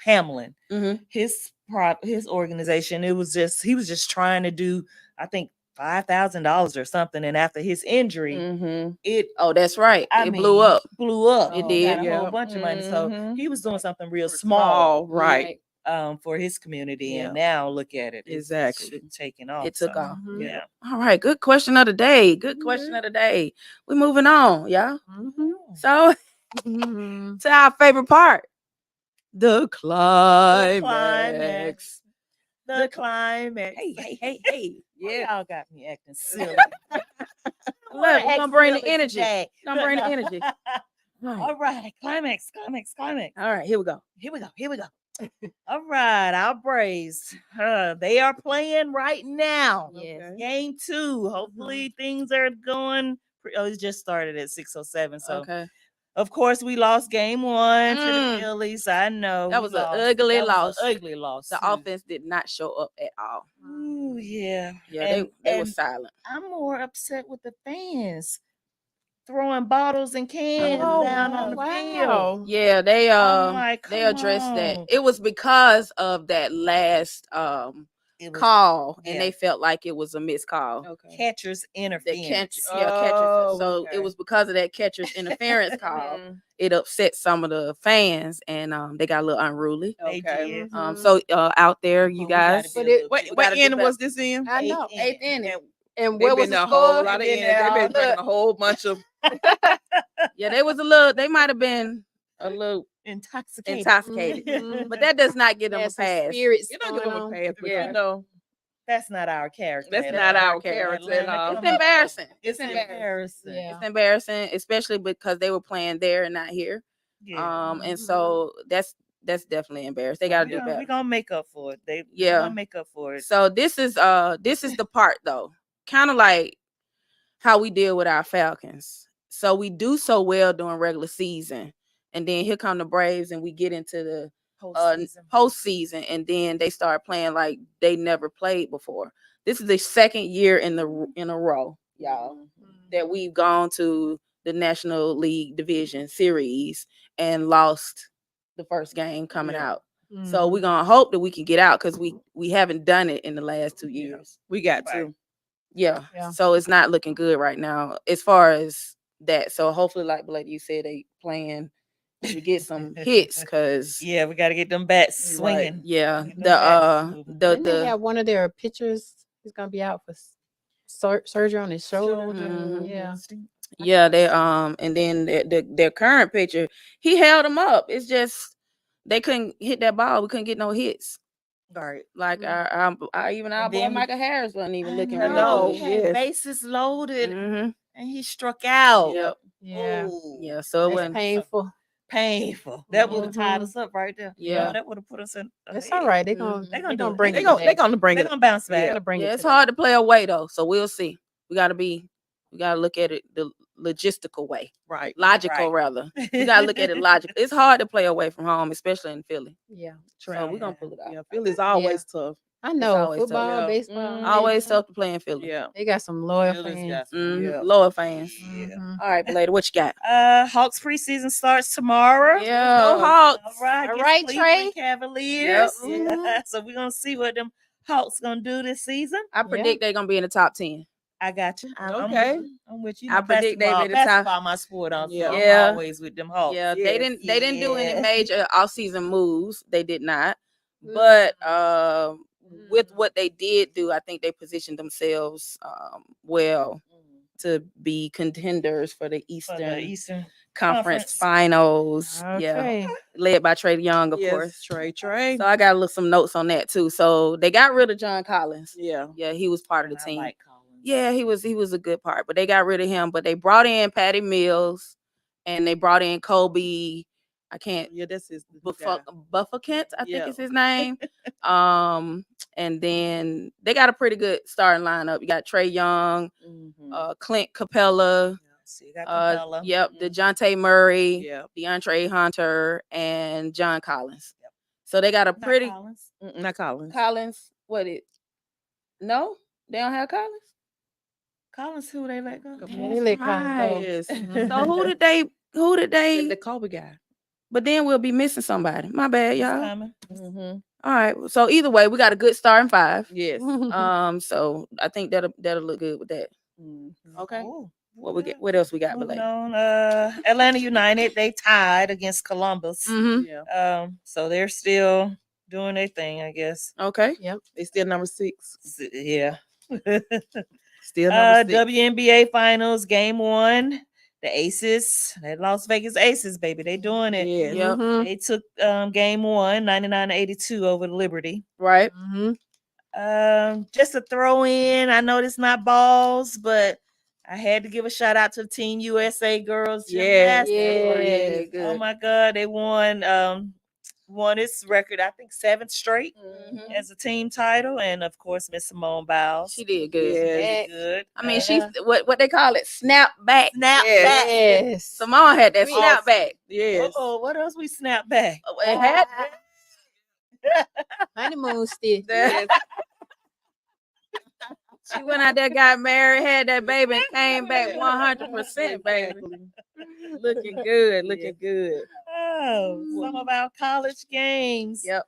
Speaker 4: Hamlin,
Speaker 1: Mm-hmm.
Speaker 4: his organization, he was just trying to do, I think, $5,000 or something. And after his injury,
Speaker 1: Mm-hmm.
Speaker 4: it
Speaker 1: Oh, that's right.
Speaker 4: I
Speaker 1: it
Speaker 4: mean,
Speaker 1: blew up.
Speaker 4: blew up.
Speaker 1: It
Speaker 4: Got
Speaker 1: did.
Speaker 4: a
Speaker 3: Yeah.
Speaker 4: whole bunch of money. So
Speaker 3: Mhm.
Speaker 4: he was doing something real small.
Speaker 3: Right.
Speaker 4: For his community,
Speaker 1: Yeah.
Speaker 4: and now look at it. It's
Speaker 3: Exactly.
Speaker 4: taking off.
Speaker 1: It took
Speaker 4: so,
Speaker 1: off.
Speaker 2: Mhm.
Speaker 4: Yeah.
Speaker 1: All right. Good question of the day. Good question of the day. We're moving on, y'all.
Speaker 2: Mhm.
Speaker 1: So
Speaker 2: Mhm.
Speaker 1: to our favorite part, the
Speaker 4: climax.
Speaker 1: climax.
Speaker 4: The climax.
Speaker 1: Hey.
Speaker 4: Yeah. Y'all got me acting silly.
Speaker 1: Look, we're gonna bring the energy. Gonna bring the energy.
Speaker 4: All right. Climax.
Speaker 1: All right, here we go.
Speaker 4: Here we go. All right. Our Braves. They are playing right now.
Speaker 2: Yes.
Speaker 3: Okay.
Speaker 4: Game 2. Hopefully things are going. It just started at 6:07. So
Speaker 1: Okay.
Speaker 4: of course we lost game 1 to the
Speaker 1: Mm.
Speaker 4: Phillies. I know
Speaker 1: That
Speaker 4: we
Speaker 1: was an
Speaker 4: lost.
Speaker 1: ugly
Speaker 4: That was
Speaker 1: loss.
Speaker 4: an ugly loss.
Speaker 1: The
Speaker 4: too.
Speaker 1: offense did not show up at all.
Speaker 4: Ooh, yeah.
Speaker 1: Yeah,
Speaker 4: And-
Speaker 1: they were
Speaker 4: and
Speaker 1: silent.
Speaker 4: I'm more upset with the fans throwing bottles and cans
Speaker 1: Oh,
Speaker 4: down on the field.
Speaker 2: Wow.
Speaker 1: Yeah, they
Speaker 4: like,
Speaker 1: they
Speaker 4: come
Speaker 1: addressed that.
Speaker 4: on.
Speaker 1: It was because of that last
Speaker 4: It was
Speaker 1: call, and
Speaker 4: yeah.
Speaker 1: they felt like it was a missed call.
Speaker 3: Okay.
Speaker 4: catcher's
Speaker 1: The
Speaker 4: interference.
Speaker 1: catchers.
Speaker 3: Oh,
Speaker 1: So
Speaker 3: okay.
Speaker 1: it was because of that catcher's interference call.
Speaker 3: Mhm.
Speaker 1: It upset some of the fans, and they got a little unruly.
Speaker 4: They
Speaker 3: Okay.
Speaker 4: did.
Speaker 2: Mhm.
Speaker 1: So out there, you
Speaker 4: But we gotta
Speaker 1: guys,
Speaker 4: be a
Speaker 2: But it-
Speaker 4: little
Speaker 3: What
Speaker 4: bit-
Speaker 1: gotta do
Speaker 3: inning
Speaker 1: better.
Speaker 3: was this in?
Speaker 2: I know.
Speaker 1: Eighth inning.
Speaker 2: And
Speaker 3: They've
Speaker 2: what was
Speaker 3: been
Speaker 2: the
Speaker 3: a whole
Speaker 2: score?
Speaker 3: lot of
Speaker 2: And then
Speaker 3: innings. They've been
Speaker 2: look,
Speaker 3: drinking a whole bunch of.
Speaker 1: Yeah, they was a little. They might have been a little
Speaker 4: intoxicated.
Speaker 1: intoxicated,
Speaker 2: Mhm.
Speaker 1: but that does not get them a
Speaker 2: had some
Speaker 1: pass.
Speaker 2: spirits
Speaker 3: You don't give
Speaker 2: going
Speaker 3: them a
Speaker 2: on.
Speaker 3: pass, but
Speaker 1: Yeah.
Speaker 3: you know
Speaker 4: That's not our character.
Speaker 3: that's
Speaker 4: at
Speaker 3: not
Speaker 4: all.
Speaker 3: our
Speaker 1: character.
Speaker 3: character at all.
Speaker 1: It's embarrassing.
Speaker 4: It's embarrassing.
Speaker 2: Yeah.
Speaker 1: It's embarrassing, especially because they were playing there and not here.
Speaker 4: Yeah.
Speaker 1: And so that's definitely embarrassing. They got to do
Speaker 4: We're
Speaker 1: better.
Speaker 4: gonna make up for it. They
Speaker 1: Yeah.
Speaker 4: gonna make up for it.
Speaker 1: So this is the part though, kind of like how we deal with our Falcons. So we do so well during regular season, and then here come the Braves, and we get into the postseason, and then they start playing like they never played before. This is the second year in a row, y'all, that we've gone to the National League Division Series and lost the first game coming
Speaker 3: Yeah.
Speaker 1: out. So we're gonna hope that we can get out because we haven't done it in the last 2 years.
Speaker 3: We got
Speaker 4: Right.
Speaker 3: to.
Speaker 1: Yeah.
Speaker 2: Yeah.
Speaker 1: So it's not looking good right now as far as that. So hopefully, like you said, they playing to get some hits because
Speaker 4: Yeah, we got to get them bats
Speaker 3: Right.
Speaker 4: swinging.
Speaker 1: yeah,
Speaker 4: Get them
Speaker 1: the
Speaker 4: bats moving.
Speaker 2: Didn't they have one of their pitchers? He's gonna be out for surgery on his shoulder.
Speaker 1: Mhm.
Speaker 2: Yeah.
Speaker 1: they and then their current pitcher, he held them up. It's just they couldn't hit that ball. We couldn't get no hits.
Speaker 4: Right.
Speaker 1: Like
Speaker 2: Mhm.
Speaker 1: even our
Speaker 4: And
Speaker 1: boy
Speaker 4: then we-
Speaker 1: Michael Harris wasn't even looking
Speaker 4: I
Speaker 1: really
Speaker 4: know,
Speaker 3: No,
Speaker 1: good.
Speaker 4: he had
Speaker 3: yes.
Speaker 4: bases loaded,
Speaker 1: Mhm.
Speaker 4: and he struck out.
Speaker 1: Yep.
Speaker 2: Yeah.
Speaker 4: Ooh,
Speaker 1: Yeah. So it
Speaker 2: That's
Speaker 1: wasn't.
Speaker 2: painful.
Speaker 4: painful. That would have tied
Speaker 2: Mhm.
Speaker 4: us up right there.
Speaker 1: Yeah.
Speaker 4: that would have put us in.
Speaker 2: It's
Speaker 4: ahead.
Speaker 2: all right. They're
Speaker 1: Mhm.
Speaker 2: gonna
Speaker 1: They
Speaker 2: they
Speaker 4: gonna
Speaker 2: gonna
Speaker 4: do it.
Speaker 2: bring
Speaker 3: They
Speaker 2: it.
Speaker 3: gonna
Speaker 2: today.
Speaker 3: bring
Speaker 4: They're
Speaker 3: it.
Speaker 4: gonna bounce
Speaker 2: They're
Speaker 4: back.
Speaker 2: gonna bring
Speaker 1: Yeah,
Speaker 2: it.
Speaker 1: it's
Speaker 2: today.
Speaker 1: hard to play away though. So we'll see. We gotta look at it logistical way,
Speaker 3: Right.
Speaker 1: logical rather. You gotta look at it logical. It's hard to play away from home, especially in Philly.
Speaker 2: Yeah,
Speaker 1: So we're gonna pull it out.
Speaker 3: Yeah, Philly's always tough.
Speaker 2: I know
Speaker 1: always tough.
Speaker 2: football,
Speaker 3: Yeah.
Speaker 2: baseball,
Speaker 3: Mhm.
Speaker 1: Always
Speaker 2: baseball,
Speaker 1: tough to play in Philly.
Speaker 3: Yeah.
Speaker 2: They got some loyal
Speaker 4: Philly's
Speaker 2: fans.
Speaker 4: got some-
Speaker 1: Mhm.
Speaker 3: Yeah.
Speaker 1: Loyal fans.
Speaker 4: Yeah.
Speaker 2: Mhm.
Speaker 1: All right, Belay, what you got?
Speaker 4: Hawks preseason starts tomorrow.
Speaker 1: Yeah.
Speaker 3: Go Hawks.
Speaker 4: All right,
Speaker 2: All
Speaker 4: against
Speaker 2: right,
Speaker 4: Cleveland
Speaker 2: Trey.
Speaker 4: Cavaliers.
Speaker 1: Yep.
Speaker 2: Mhm.
Speaker 4: So we're gonna see what them Hawks gonna do this season.
Speaker 1: I predict they're gonna be in the top 10.
Speaker 4: I got you. I'm
Speaker 3: Okay.
Speaker 4: with you. I'm with you.
Speaker 1: I
Speaker 4: know,
Speaker 1: predict they
Speaker 4: basketball,
Speaker 1: be the top-
Speaker 4: basketball my sport.
Speaker 3: Yeah.
Speaker 4: I'm
Speaker 1: Yeah.
Speaker 4: always with them Hawks.
Speaker 1: Yeah, they didn't do any
Speaker 4: Yeah.
Speaker 1: major off-season moves. They did not. But with what they did do, I think they positioned themselves well to be contenders for the
Speaker 4: For
Speaker 1: Eastern,
Speaker 4: the Eastern
Speaker 1: Conference
Speaker 4: Conference.
Speaker 1: Finals. Yeah,
Speaker 2: Okay.
Speaker 1: led by Trey Young, of
Speaker 3: Yes,
Speaker 1: course.
Speaker 3: Trey.
Speaker 1: So I got to look some notes on that too. So they got rid of John Collins.
Speaker 3: Yeah.
Speaker 1: Yeah, he was part of the
Speaker 4: I
Speaker 1: team.
Speaker 4: like Collins.
Speaker 1: Yeah, he was a good part, but they got rid of him. But they brought in Patty Mills, and they brought in Kobe. I can't
Speaker 3: Yeah, that's his guy.
Speaker 1: Buffer Kent, I think
Speaker 3: Yeah.
Speaker 1: is his name. And then they got a pretty good starting lineup. You got Trey Young,
Speaker 3: Mhm.
Speaker 1: Clint Capella,
Speaker 4: So you got Capella.
Speaker 1: yep, DeJounte Murray,
Speaker 3: Yep.
Speaker 1: DeAndre Hunter, and John Collins. So they got a
Speaker 4: Not
Speaker 1: pretty
Speaker 4: Collins.
Speaker 3: Not Collins.
Speaker 1: Collins. What it? No, they don't have Collins.
Speaker 4: Collins, who they let go?
Speaker 3: Come
Speaker 2: Yeah,
Speaker 3: on.
Speaker 2: they let Collins go.
Speaker 3: Yes.
Speaker 2: Mhm.
Speaker 1: So who did they?
Speaker 3: The Kobe guy.
Speaker 1: But then we'll be missing somebody. My bad,
Speaker 4: It's
Speaker 1: y'all.
Speaker 4: coming.
Speaker 3: Mm-hmm.
Speaker 1: All right. So either way, we got a good starting five.
Speaker 3: Yes.
Speaker 1: So I think that'll look good with that.
Speaker 3: Mhm.
Speaker 1: Okay.
Speaker 4: Cool.
Speaker 1: What we get? What else we got,
Speaker 4: Moving
Speaker 1: Belay?
Speaker 4: on, Atlanta United, they tied against Columbus.
Speaker 1: Mm-hmm.
Speaker 3: Yeah.
Speaker 4: So they're still doing their thing, I guess.
Speaker 1: Okay.
Speaker 3: They still number 6.
Speaker 4: Yeah.
Speaker 3: Still number 6.
Speaker 4: WNBA Finals, Game 1. The Aces, the Las Vegas Aces, baby, they doing it.
Speaker 3: Yes.
Speaker 1: Yep.
Speaker 2: Mhm.
Speaker 4: They took Game 1, 99-82 over Liberty.
Speaker 1: Right.
Speaker 2: Mhm.
Speaker 4: Just to throw in, I know it's not balls, but I had to give a shout out to Team USA girls.
Speaker 3: Yes.
Speaker 4: Gymnastics.
Speaker 1: Yeah.
Speaker 4: Oh
Speaker 1: Good.
Speaker 4: my God, they won its record, I think 7th straight
Speaker 1: Mhm.
Speaker 4: as a team title, and of course Miss Simone Biles.
Speaker 1: She did good.
Speaker 3: Yes.
Speaker 4: did good.
Speaker 1: I mean, she's what they call it, snap back.
Speaker 4: snap
Speaker 3: Yes.
Speaker 4: back.
Speaker 2: Yes.
Speaker 1: Simone had that
Speaker 2: Awesome.
Speaker 1: snap back.
Speaker 3: Yes.
Speaker 4: Oh, what else we snap back?
Speaker 1: It had
Speaker 2: Honeymoon stick.
Speaker 3: Yes.
Speaker 1: she went out there, got married, had that baby, and came back 100%, baby. Looking good. Looking good.
Speaker 4: Oh, some of our college games.
Speaker 1: Yep.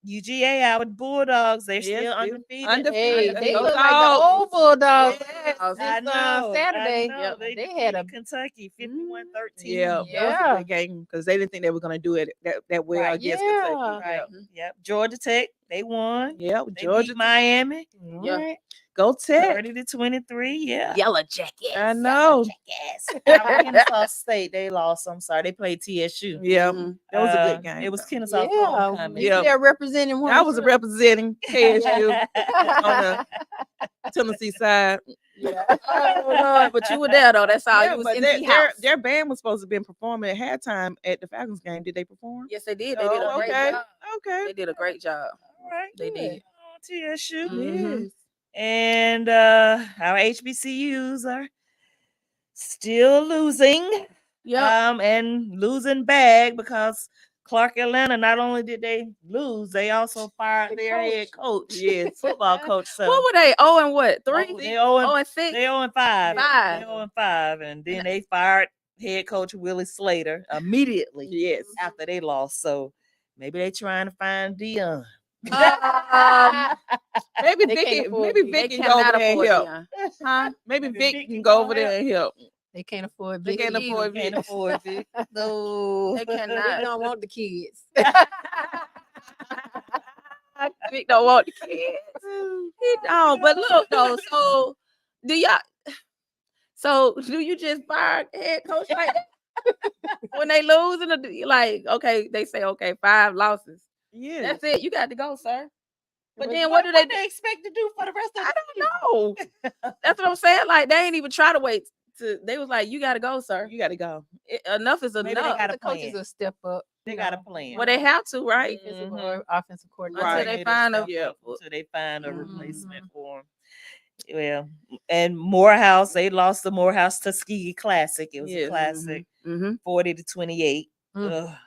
Speaker 4: UGA, our Bulldogs, they're
Speaker 3: Yes,
Speaker 4: still
Speaker 3: still
Speaker 4: undefeated.
Speaker 3: undefeated.
Speaker 2: Hey, they
Speaker 3: Go
Speaker 2: look like the
Speaker 3: Dogs.
Speaker 2: old Bulldogs.
Speaker 3: Yes.
Speaker 2: This, Saturday.
Speaker 4: Yep.
Speaker 2: They had a
Speaker 4: Kentucky 51-13.
Speaker 3: Yeah, that was a
Speaker 2: Yeah.
Speaker 3: good game because they didn't think they were going to do it that well
Speaker 4: Right.
Speaker 3: against
Speaker 2: Yeah.
Speaker 3: Kentucky.
Speaker 4: Right. Yep. Georgia Tech, they won.
Speaker 3: Yeah,
Speaker 4: They
Speaker 3: Georgia.
Speaker 4: beat Miami
Speaker 1: Yeah.
Speaker 2: Alright.
Speaker 3: Go Tech.
Speaker 4: 30-23. Yeah.
Speaker 1: Yellow jacket.
Speaker 3: I know.
Speaker 4: Yes. Kennesaw State, they lost. I'm sorry. They played TSU.
Speaker 3: Yeah,
Speaker 1: Mhm.
Speaker 3: that was a good game.
Speaker 4: It was
Speaker 3: though.
Speaker 4: Kennesaw
Speaker 2: Yeah,
Speaker 4: homecoming.
Speaker 3: Yeah.
Speaker 2: they're representing one.
Speaker 3: I was representing KSU on the Tennessee side.
Speaker 1: Oh, Lord, but you were there though. That's all.
Speaker 3: Yeah,
Speaker 1: You was
Speaker 3: but
Speaker 1: in
Speaker 3: their,
Speaker 1: the
Speaker 3: their,
Speaker 1: house.
Speaker 3: their band was supposed to have been performing at halftime at the Falcons game. Did they perform?
Speaker 1: Yes, they did. They did a
Speaker 3: Oh,
Speaker 1: great
Speaker 3: okay.
Speaker 1: job.
Speaker 3: Okay.
Speaker 1: They did a great job.
Speaker 4: All right.
Speaker 1: They
Speaker 4: good.
Speaker 1: did.
Speaker 4: Oh, TSU.
Speaker 1: Mhm.
Speaker 3: Yes.
Speaker 4: And our HBCUs are still losing.
Speaker 1: Yep.
Speaker 4: And losing bad because Clark Atlanta, not only did they lose, they also fired their head coach.
Speaker 3: Yes.
Speaker 4: Football coach. So
Speaker 1: What were they? 0 and what? 3?
Speaker 4: Oh, they 0 and-
Speaker 1: 0 and 6.
Speaker 4: they 0-5.
Speaker 1: Five.
Speaker 4: They 0-5. And then they fired head coach Willie Slater immediately
Speaker 3: Yes.
Speaker 4: after they lost. So maybe they trying to find Dion.
Speaker 3: Maybe
Speaker 2: They can't
Speaker 3: Vicky,
Speaker 2: afford
Speaker 3: maybe
Speaker 2: Vic.
Speaker 1: They
Speaker 3: Vicky can go over
Speaker 1: cannot
Speaker 3: there and
Speaker 1: afford
Speaker 3: help.
Speaker 1: Dion. Huh?
Speaker 3: Maybe
Speaker 4: Maybe
Speaker 3: Vic
Speaker 4: Vic
Speaker 3: can
Speaker 4: can
Speaker 3: go
Speaker 4: go
Speaker 3: over there and help.
Speaker 2: They can't afford
Speaker 3: They
Speaker 2: big.
Speaker 3: can't afford
Speaker 4: Can't
Speaker 3: Vic.
Speaker 4: afford it. No.
Speaker 1: They
Speaker 2: They
Speaker 1: cannot.
Speaker 2: don't want the kids.
Speaker 1: Vic don't want the kids. He don't. But look though. So do y'all? So do you just fire head coach like that when they lose? And like, okay, they say okay, 5 losses.
Speaker 3: Yes.
Speaker 1: That's it. You got to go, sir. But
Speaker 3: But
Speaker 1: then what do they do?
Speaker 4: expect to do for the rest of
Speaker 1: I don't know. That's what I'm saying. Like they ain't even try to wait. They was like, you got to go, sir.
Speaker 3: You got to go.
Speaker 1: Enough is
Speaker 4: Maybe they
Speaker 1: enough.
Speaker 4: gotta
Speaker 2: The coaches
Speaker 4: plan.
Speaker 2: will step up.
Speaker 4: They
Speaker 2: you
Speaker 4: got a
Speaker 2: know,
Speaker 4: plan.
Speaker 1: Well, they have to, right?
Speaker 2: defensive
Speaker 4: Mhm.
Speaker 2: or offensive coordinator.
Speaker 1: Until
Speaker 3: Right.
Speaker 1: they find a-
Speaker 4: Until they find a
Speaker 1: Mhm.
Speaker 4: replacement for him. Well, and Morehouse, they lost the Morehouse Tuskegee Classic. It was a
Speaker 3: Yes.
Speaker 4: classic,
Speaker 1: Mm-hmm.
Speaker 4: 40-28.
Speaker 2: Mm.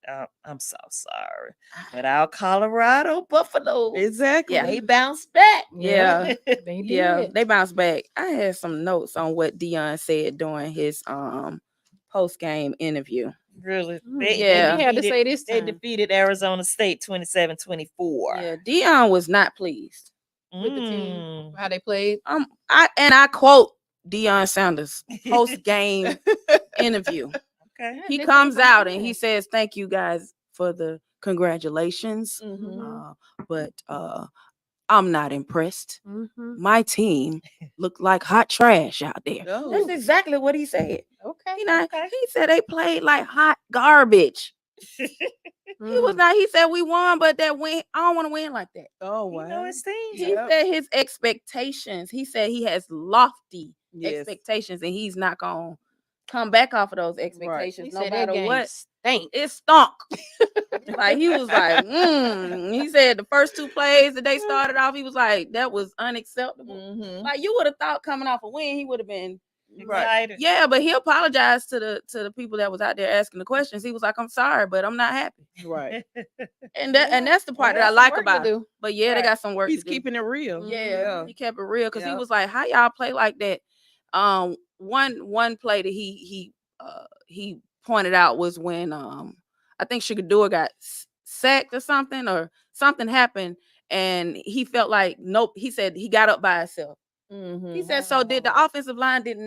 Speaker 4: Ugh, I'm so sorry. But our Colorado Buffalo,
Speaker 3: Exactly.
Speaker 1: Yeah.
Speaker 4: they bounced back.
Speaker 1: Yeah.
Speaker 2: They did.
Speaker 1: Yeah, they bounced back. I had some notes on what Dion said during his post game interview.
Speaker 4: Really.
Speaker 2: Yeah.
Speaker 1: Yeah.
Speaker 2: He had to say this
Speaker 4: They
Speaker 2: time.
Speaker 4: defeated Arizona State 27-24.
Speaker 1: Yeah, Dion was not pleased.
Speaker 2: With the team,
Speaker 4: Mm.
Speaker 2: how they played.
Speaker 1: I quote Deion Sanders post game interview.
Speaker 4: Okay.
Speaker 1: He
Speaker 2: they
Speaker 1: comes
Speaker 2: played
Speaker 1: out
Speaker 2: pretty
Speaker 1: and he
Speaker 2: good.
Speaker 1: says, "Thank you guys for the congratulations,
Speaker 3: Mhm.
Speaker 1: but I'm not impressed.
Speaker 2: Mhm.
Speaker 1: My team looked like hot trash out there."
Speaker 3: Oh.
Speaker 1: That's exactly what he said.
Speaker 2: Okay.
Speaker 4: Okay.
Speaker 1: He said they played like hot garbage. He was
Speaker 2: Mm.
Speaker 1: not. He said we won, but that win, I don't want to win like that.
Speaker 3: Oh
Speaker 4: You
Speaker 3: wow.
Speaker 4: know his team.
Speaker 1: He
Speaker 3: Yep.
Speaker 1: said his expectations. He said he has lofty
Speaker 3: Yes.
Speaker 1: expectations, and he's not gonna come back off of those
Speaker 2: He
Speaker 1: expectations no
Speaker 2: said that
Speaker 1: matter
Speaker 2: game
Speaker 1: what.
Speaker 2: stank.
Speaker 1: It stunk. Like he was like, He said the first two plays that they started off, he was like, that was unacceptable.
Speaker 3: Mhm.
Speaker 1: Like you would have thought coming off a win, he would have been
Speaker 3: Right.
Speaker 4: Excited.
Speaker 1: yeah, but he apologized to the people that was out there asking the questions. He was like, I'm sorry, but I'm not happy.
Speaker 3: Right.
Speaker 1: And that's the part
Speaker 2: They
Speaker 1: that I
Speaker 2: got some
Speaker 1: like
Speaker 2: work to
Speaker 1: about it.
Speaker 2: do.
Speaker 1: But yeah, they
Speaker 4: Right.
Speaker 1: got some work
Speaker 3: He's
Speaker 1: to do.
Speaker 3: keeping it real.
Speaker 1: Yeah, he kept it real because he
Speaker 3: Yep.
Speaker 1: was like, "How y'all play like that?" One play that he pointed out was when I think Sugar got sacked or something happened, and he felt like nope. He said he got up by himself.
Speaker 3: Mhm.
Speaker 1: He said, "So did the offensive line did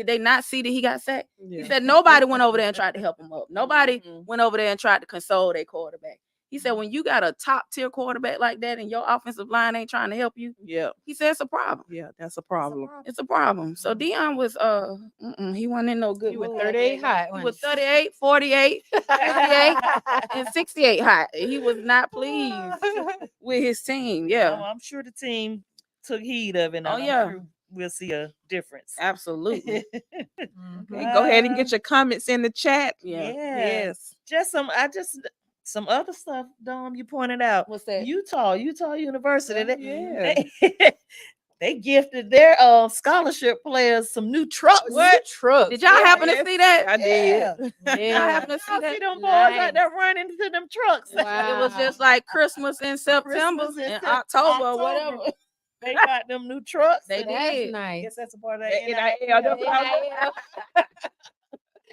Speaker 1: they not see that he got sacked?"
Speaker 3: Yeah.
Speaker 1: He said nobody went over there and tried to help him up. Nobody
Speaker 3: Mhm.
Speaker 1: went over there and tried to console their quarterback. He said, when you got a top tier quarterback like that and your offensive line ain't trying to help you,
Speaker 3: Yeah.
Speaker 1: he said it's a problem.
Speaker 3: Yeah. That's a problem.
Speaker 1: It's a problem. So Dion was he wasn't in no good
Speaker 2: He was
Speaker 1: mood.
Speaker 2: 38 hot.
Speaker 1: He was 38, 48, 58, and 68 hot. He was not pleased with his team.
Speaker 4: Oh,
Speaker 1: Yeah,
Speaker 4: I'm sure the team took heed of it. And
Speaker 1: Oh,
Speaker 4: I'm
Speaker 1: yeah.
Speaker 4: sure we'll see a difference.
Speaker 1: absolutely.
Speaker 2: Mhm.
Speaker 3: Okay, go ahead and get your comments in the chat.
Speaker 1: Yeah.
Speaker 3: Yes.
Speaker 4: Just some other stuff, Dom, you pointed out.
Speaker 1: What's that?
Speaker 4: Utah University.
Speaker 3: Oh,
Speaker 4: they,
Speaker 3: yeah.
Speaker 4: they gifted their scholarship players some new trucks.
Speaker 1: What?
Speaker 2: Trucks.
Speaker 1: Did y'all happen to
Speaker 3: Yes,
Speaker 1: see that?
Speaker 3: I did.
Speaker 4: Yeah.
Speaker 1: Y'all
Speaker 2: Yeah.
Speaker 1: happen to see
Speaker 4: I
Speaker 1: that?
Speaker 4: see them boys
Speaker 2: Nice.
Speaker 4: out there running into them trucks.
Speaker 2: Wow.
Speaker 1: It was just like Christmas in September
Speaker 4: Christmas in
Speaker 1: and
Speaker 4: Sep-
Speaker 1: October, or
Speaker 4: October.
Speaker 1: whatever.
Speaker 4: They got them new trucks.
Speaker 1: They
Speaker 4: and
Speaker 2: That's
Speaker 1: did.
Speaker 4: I
Speaker 2: nice.
Speaker 4: guess that's a part of that
Speaker 3: That
Speaker 4: NIL.
Speaker 3: NIL, that's what I was-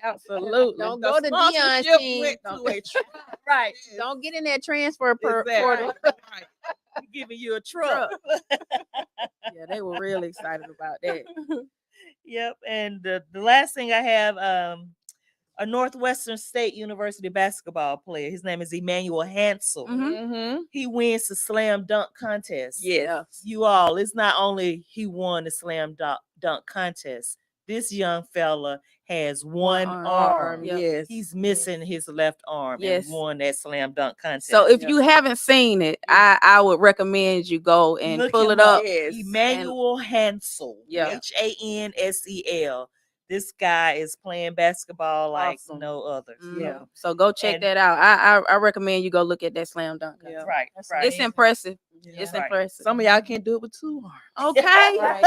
Speaker 1: Absolutely.
Speaker 2: Don't
Speaker 3: The
Speaker 2: go to Dion's
Speaker 3: sponsorship
Speaker 2: team.
Speaker 3: went to a truck.
Speaker 2: Right.
Speaker 3: Yes.
Speaker 2: Don't get in that transfer portal.
Speaker 3: Exactly. Right.
Speaker 4: We giving you a truck.
Speaker 1: Yeah, they were really excited about that.
Speaker 4: Yep. And the last thing I have, a Northwestern State University basketball player. His name is Emmanuel Hansel.
Speaker 1: Mhm.
Speaker 3: Mhm.
Speaker 4: He wins the slam dunk contest.
Speaker 3: Yes.
Speaker 4: You all, it's not only he won the slam dunk contest. This young fella has one arm.
Speaker 1: Yep.
Speaker 3: Yes.
Speaker 4: He's missing his left arm
Speaker 1: Yes.
Speaker 4: and won that slam dunk contest.
Speaker 1: So if
Speaker 3: Yeah.
Speaker 1: you haven't seen it, I would recommend you go and
Speaker 4: Look
Speaker 1: pull
Speaker 4: him
Speaker 1: it up.
Speaker 3: Yes.
Speaker 4: Emmanuel Hansel.
Speaker 1: Yeah.
Speaker 4: Hansel. This guy is playing basketball like
Speaker 1: Awesome.
Speaker 4: no other.
Speaker 3: Yeah.
Speaker 1: So go check
Speaker 4: And-
Speaker 1: that out. I recommend you go look at that slam dunk.
Speaker 3: Yeah.
Speaker 4: Right.
Speaker 2: That's
Speaker 4: Right.
Speaker 1: It's impressive.
Speaker 3: Yeah.
Speaker 1: It's
Speaker 4: Right.
Speaker 1: impressive.
Speaker 3: Some of y'all can't do it with 2 arms.
Speaker 1: Okay.
Speaker 2: Right.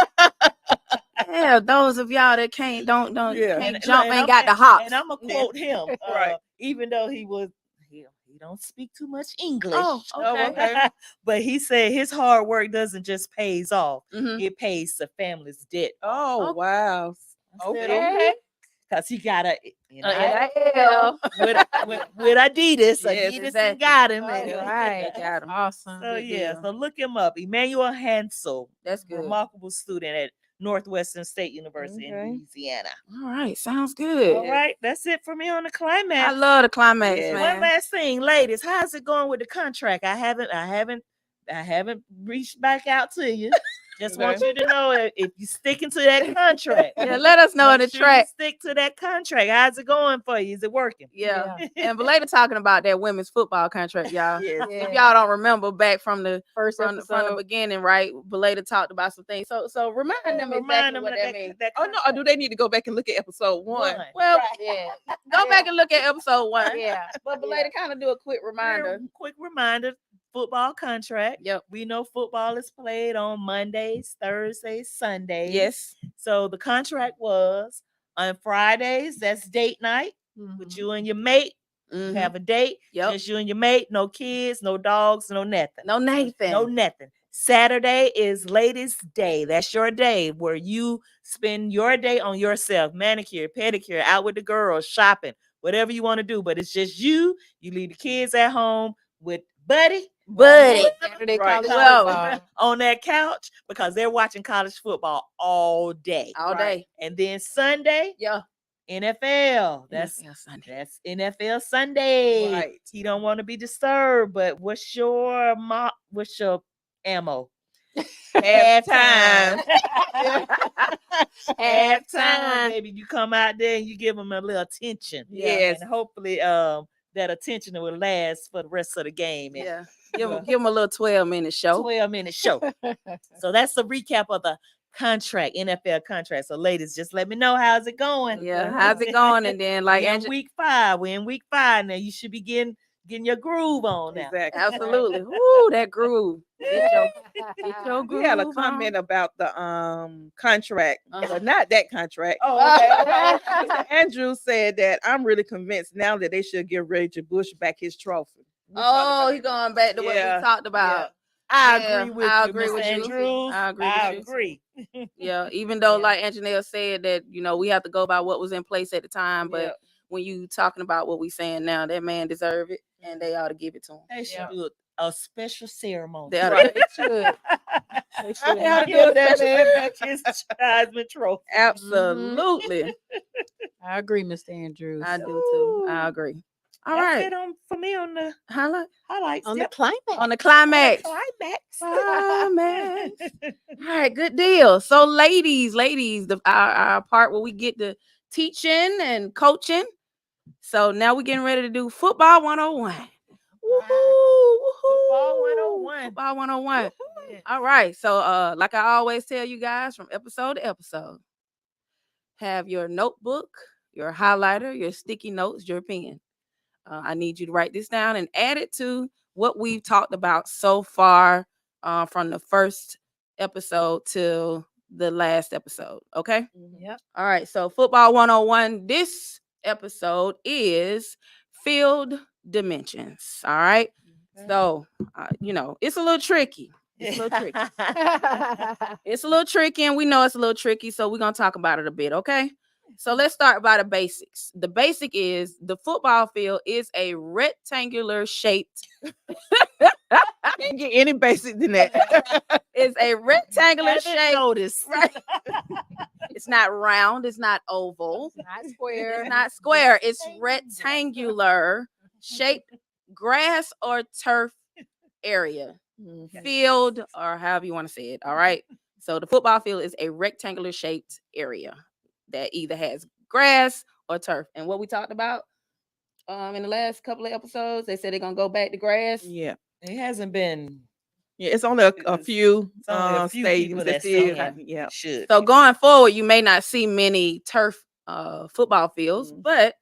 Speaker 1: Yeah, those of y'all that can't don't
Speaker 3: Yeah.
Speaker 1: can't
Speaker 4: And-
Speaker 1: jump
Speaker 4: and
Speaker 1: ain't
Speaker 4: I'm-
Speaker 1: got the
Speaker 4: and-
Speaker 1: hops.
Speaker 4: And I'm gonna
Speaker 3: Yeah.
Speaker 4: quote him.
Speaker 3: Right.
Speaker 4: Even though he don't speak too much English.
Speaker 1: Oh, okay.
Speaker 3: okay.
Speaker 4: But he said his hard work doesn't just pays off;
Speaker 1: Mhm.
Speaker 4: it pays the family's debt.
Speaker 3: Oh,
Speaker 1: Okay.
Speaker 3: wow.
Speaker 4: I said,
Speaker 3: Okay.
Speaker 4: okay. Because he got a
Speaker 1: NIL.
Speaker 4: with Adidas.
Speaker 3: Yes,
Speaker 4: Adidas
Speaker 1: exactly.
Speaker 4: got him.
Speaker 2: Oh,
Speaker 4: and-
Speaker 2: right.
Speaker 1: They got 'em.
Speaker 2: Awesome.
Speaker 4: So
Speaker 1: Good
Speaker 4: yeah,
Speaker 1: deal.
Speaker 4: so look him up. Emmanuel Hansel,
Speaker 1: That's good.
Speaker 4: remarkable student at Northwestern State University
Speaker 3: Okay.
Speaker 4: in Louisiana.
Speaker 1: All right, sounds good.
Speaker 4: All right, that's it for me on the
Speaker 1: I
Speaker 4: climax.
Speaker 1: love the climax,
Speaker 3: Yes.
Speaker 4: One
Speaker 1: man.
Speaker 4: last thing, ladies, how's it going with the contract? I haven't reached back out to you. Just want
Speaker 3: Okay.
Speaker 4: you to know if you're sticking to that contract.
Speaker 1: Yeah, let us know in the
Speaker 4: Make sure you
Speaker 1: track.
Speaker 4: stick to that contract. How's it going for you? Is it working?
Speaker 1: Yeah. And Belay talking about that women's football contract, y'all.
Speaker 3: Yes.
Speaker 2: Yeah.
Speaker 1: If y'all don't remember back from the
Speaker 2: First
Speaker 1: from the
Speaker 2: episode.
Speaker 1: beginning, right? Belay talked about some things. So remind them exactly what that means.
Speaker 3: Oh, no. Or do they need to go back and look at episode 1?
Speaker 1: Well,
Speaker 2: Yeah.
Speaker 1: go back and look at episode 1.
Speaker 2: Yeah.
Speaker 1: But Belay kind of do a quick reminder.
Speaker 4: Quick reminder. football contract.
Speaker 1: Yep.
Speaker 4: We know football is played on Mondays, Thursdays, Sundays.
Speaker 1: Yes.
Speaker 4: So the contract was on Fridays, that's date night with
Speaker 2: Mhm.
Speaker 4: you and your mate.
Speaker 1: Mhm.
Speaker 4: Have a date,
Speaker 1: Yep.
Speaker 4: just you and your mate, no kids, no dogs, no nothing.
Speaker 1: No Nathan.
Speaker 4: No nothing. Saturday is ladies' day. That's your day where you spend your day on yourself, manicure, pedicure, out with the girls, shopping, whatever you want to do. But it's just you. You leave the kids at home with Buddy.
Speaker 1: Buddy.
Speaker 2: Saturday
Speaker 3: Right.
Speaker 2: college
Speaker 1: Well,
Speaker 2: football.
Speaker 4: on that couch because they're watching college football all day.
Speaker 1: All
Speaker 3: Right.
Speaker 1: day.
Speaker 4: And then Sunday,
Speaker 1: Yeah.
Speaker 4: NFL. That's
Speaker 1: NFL Sunday.
Speaker 4: that's NFL Sunday.
Speaker 3: Right.
Speaker 4: He don't want to be disturbed, but what's your ammo?
Speaker 3: Halftime.
Speaker 4: Halftime, baby. You come out there and you give them a little attention.
Speaker 3: Yes.
Speaker 4: And hopefully that attention will last for the rest of the game. And
Speaker 1: Yeah. Give him a little 12-minute show.
Speaker 4: 12-minute show. So that's the recap of the contract, NFL contract. So ladies, just let me know how's it going.
Speaker 1: Yeah. How's it going? And then like
Speaker 4: We're in
Speaker 1: Angela,
Speaker 4: week 5. We're in week 5 now. You should be getting your groove on now.
Speaker 3: Exactly.
Speaker 1: absolutely. Woo, that groove. Get your
Speaker 3: We had a
Speaker 1: groove
Speaker 3: comment
Speaker 1: on.
Speaker 3: about the contract,
Speaker 1: Uh-huh.
Speaker 3: but not that contract.
Speaker 4: Oh, okay.
Speaker 3: Mr. Andrew said that I'm really convinced now that they should give Reggie Bush back his trophy. We talked
Speaker 1: Oh,
Speaker 3: about
Speaker 1: he
Speaker 3: that.
Speaker 1: going back to what
Speaker 3: Yeah,
Speaker 1: we talked about.
Speaker 4: I
Speaker 1: Yeah,
Speaker 4: agree with
Speaker 1: I
Speaker 4: you,
Speaker 1: agree
Speaker 4: Mr.
Speaker 1: with you.
Speaker 4: Andrews.
Speaker 1: I agree with
Speaker 4: I
Speaker 1: you.
Speaker 4: agree.
Speaker 1: Yeah. Even though
Speaker 4: Yeah.
Speaker 1: like Anjanelle said that, we have to go by what was in place at the time. But
Speaker 3: Yeah.
Speaker 1: when you talking about what we saying now, that man deserve it and they ought to give it to him.
Speaker 4: They should
Speaker 3: Yeah.
Speaker 4: do a special ceremony.
Speaker 1: They oughta-
Speaker 3: Right.
Speaker 2: They should. They should.
Speaker 3: They oughta
Speaker 4: Give
Speaker 3: do
Speaker 4: that
Speaker 3: special-
Speaker 4: man back his Heisman trophy.
Speaker 1: Absolutely.
Speaker 2: I agree, Mr. Andrews.
Speaker 1: I do too. I
Speaker 4: Ooh.
Speaker 1: agree. All
Speaker 4: That's
Speaker 1: right.
Speaker 4: it for me on the
Speaker 1: Highlight
Speaker 4: highlights.
Speaker 2: On
Speaker 4: Yep.
Speaker 2: the climax.
Speaker 1: on the climax.
Speaker 4: Climax.
Speaker 1: Climax. All right, good deal. So, ladies, our part where we get the teaching and coaching. So now we're getting ready to do football 101. Woohoo!
Speaker 4: Football
Speaker 1: woohoo,
Speaker 4: 101.
Speaker 1: Football 101.
Speaker 4: Yeah.
Speaker 1: All right. So, like I always tell you guys from episode to episode, have your notebook, your highlighter, your sticky notes, your pen. I need you to write this down and add it to what we've talked about so far from the first episode till the last episode. Okay.
Speaker 2: Yep.
Speaker 1: All right. So, football 101, this episode is field dimensions. All right. So, it's a little tricky. It's a little tricky. It's a little tricky, and we know it's a little tricky. So, we're going to talk about it a bit. Okay. So let's start by the basics. The basic is the football field is a rectangular shaped.
Speaker 3: Can't get any basic than that.
Speaker 1: It's a rectangular
Speaker 4: Haven't
Speaker 1: shape.
Speaker 4: noticed.
Speaker 1: Right. It's not round. It's not oval.
Speaker 2: Not square.
Speaker 1: It's not square. It's rectangular shaped grass or turf area, field, or however you want to say it. All right. So the football field is a rectangular shaped area that either has grass or turf. And what we talked about in the last couple of episodes, they said they're gonna go back to grass.
Speaker 3: Yeah.
Speaker 4: It hasn't been.
Speaker 3: Yeah, it's only a
Speaker 4: It's-
Speaker 3: few,
Speaker 4: it's only a few people
Speaker 3: stadiums
Speaker 4: that
Speaker 3: that
Speaker 4: still
Speaker 3: still
Speaker 1: have-
Speaker 3: yeah.
Speaker 4: Should.
Speaker 1: So going forward, you may not see many turf football fields,
Speaker 3: Mhm.
Speaker 1: but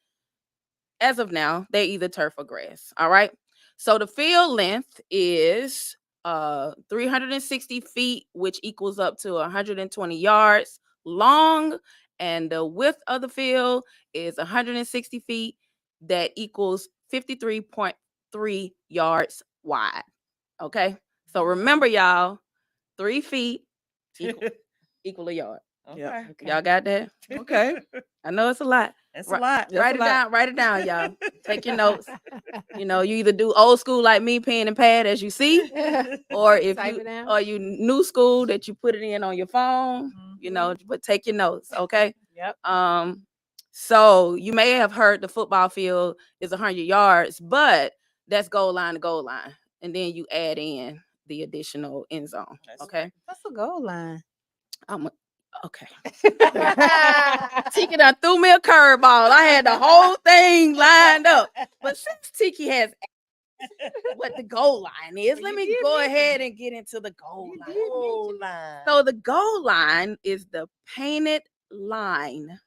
Speaker 1: as of now, they're either turf or grass. All right. So the field length is 360 feet, which equals up to 120 yards long. And the width of the field is 160 feet. That equals 53.3 yards wide. Okay. So remember, y'all, 3 feet equal a yard.
Speaker 3: Yeah.
Speaker 4: Okay.
Speaker 1: Y'all got that?
Speaker 3: Okay.
Speaker 1: I know it's a lot.
Speaker 4: That's
Speaker 1: Right.
Speaker 4: a lot.
Speaker 3: That's
Speaker 1: Write
Speaker 3: a
Speaker 1: it
Speaker 3: lot.
Speaker 1: down. Write it down, y'all. Take your notes. You either do old school like me, pen and pad as you see, or if
Speaker 2: Type
Speaker 1: you
Speaker 2: it down.
Speaker 1: or you new school that you put it in on your phone. But take your notes, okay?
Speaker 2: Yep.
Speaker 1: So you may have heard the football field is 100 yards, but that's goal line to goal line, and then you add in the additional end zone.
Speaker 4: That's
Speaker 1: Okay.
Speaker 2: That's a goal line.
Speaker 1: Okay. Tiki done threw me a curveball. I had the whole thing lined up. But since Tiki has asked what the goal line is, let me go ahead and get into the goal line.
Speaker 4: Goal line.
Speaker 1: So the goal line is the painted line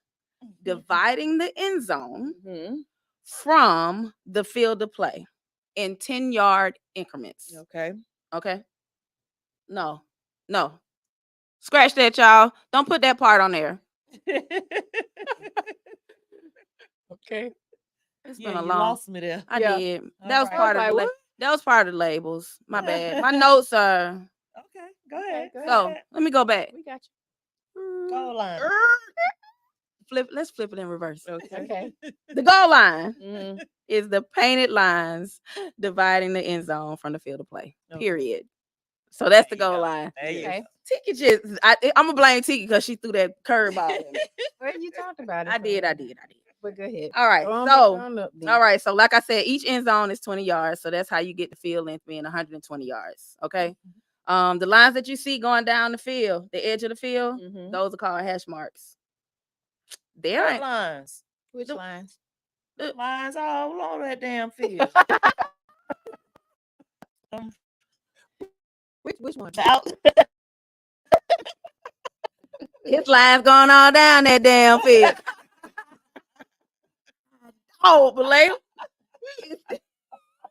Speaker 1: dividing the end zone
Speaker 3: Mhm.
Speaker 1: from the field of play. in 10-yard increments.
Speaker 3: Okay.
Speaker 1: Okay. No. Scratch that, y'all. Don't put that part on there.
Speaker 2: Okay.
Speaker 1: It's
Speaker 4: Yeah,
Speaker 1: been a
Speaker 4: you
Speaker 1: long.
Speaker 4: lost me there.
Speaker 1: I
Speaker 2: Yeah.
Speaker 1: did.
Speaker 4: All
Speaker 1: That was
Speaker 4: right.
Speaker 1: part
Speaker 2: I
Speaker 1: of
Speaker 2: was
Speaker 1: the
Speaker 2: like,
Speaker 1: la- that was part of the labels. My bad. My notes are.
Speaker 4: Okay, go ahead.
Speaker 2: go
Speaker 1: So
Speaker 4: ahead.
Speaker 1: let me go back.
Speaker 2: We got
Speaker 4: Goal line.
Speaker 1: Let's flip it in reverse.
Speaker 2: you.
Speaker 3: Okay.
Speaker 2: Okay.
Speaker 1: The goal line
Speaker 3: Mhm.
Speaker 1: is the painted lines dividing the end zone from the field of play.
Speaker 3: Okay.
Speaker 1: Period. So that's the
Speaker 4: There you
Speaker 1: goal
Speaker 4: go.
Speaker 1: line.
Speaker 4: There you
Speaker 2: Okay.
Speaker 4: go.
Speaker 1: Tiki just, I'm gonna blame Tiki because she threw that curveball. in me.
Speaker 2: Well, you talked about it.
Speaker 1: I
Speaker 2: for
Speaker 1: did.
Speaker 2: a minute. But go ahead.
Speaker 1: All right.
Speaker 2: Go on,
Speaker 1: So,
Speaker 2: go on up then.
Speaker 1: all right. So, like I said, each end zone is 20 yards. So that's how you get the field length being 120 yards. Okay. The lines that you see going down the field, the edge of the field,
Speaker 3: Mhm.
Speaker 1: those are called hash marks. There
Speaker 4: What
Speaker 1: ain't
Speaker 4: lines?
Speaker 2: Which
Speaker 1: the-
Speaker 2: lines?
Speaker 4: Lines all over that damn field.
Speaker 2: Which one?
Speaker 4: Out.
Speaker 1: his lines going all down that damn field. Oh, believe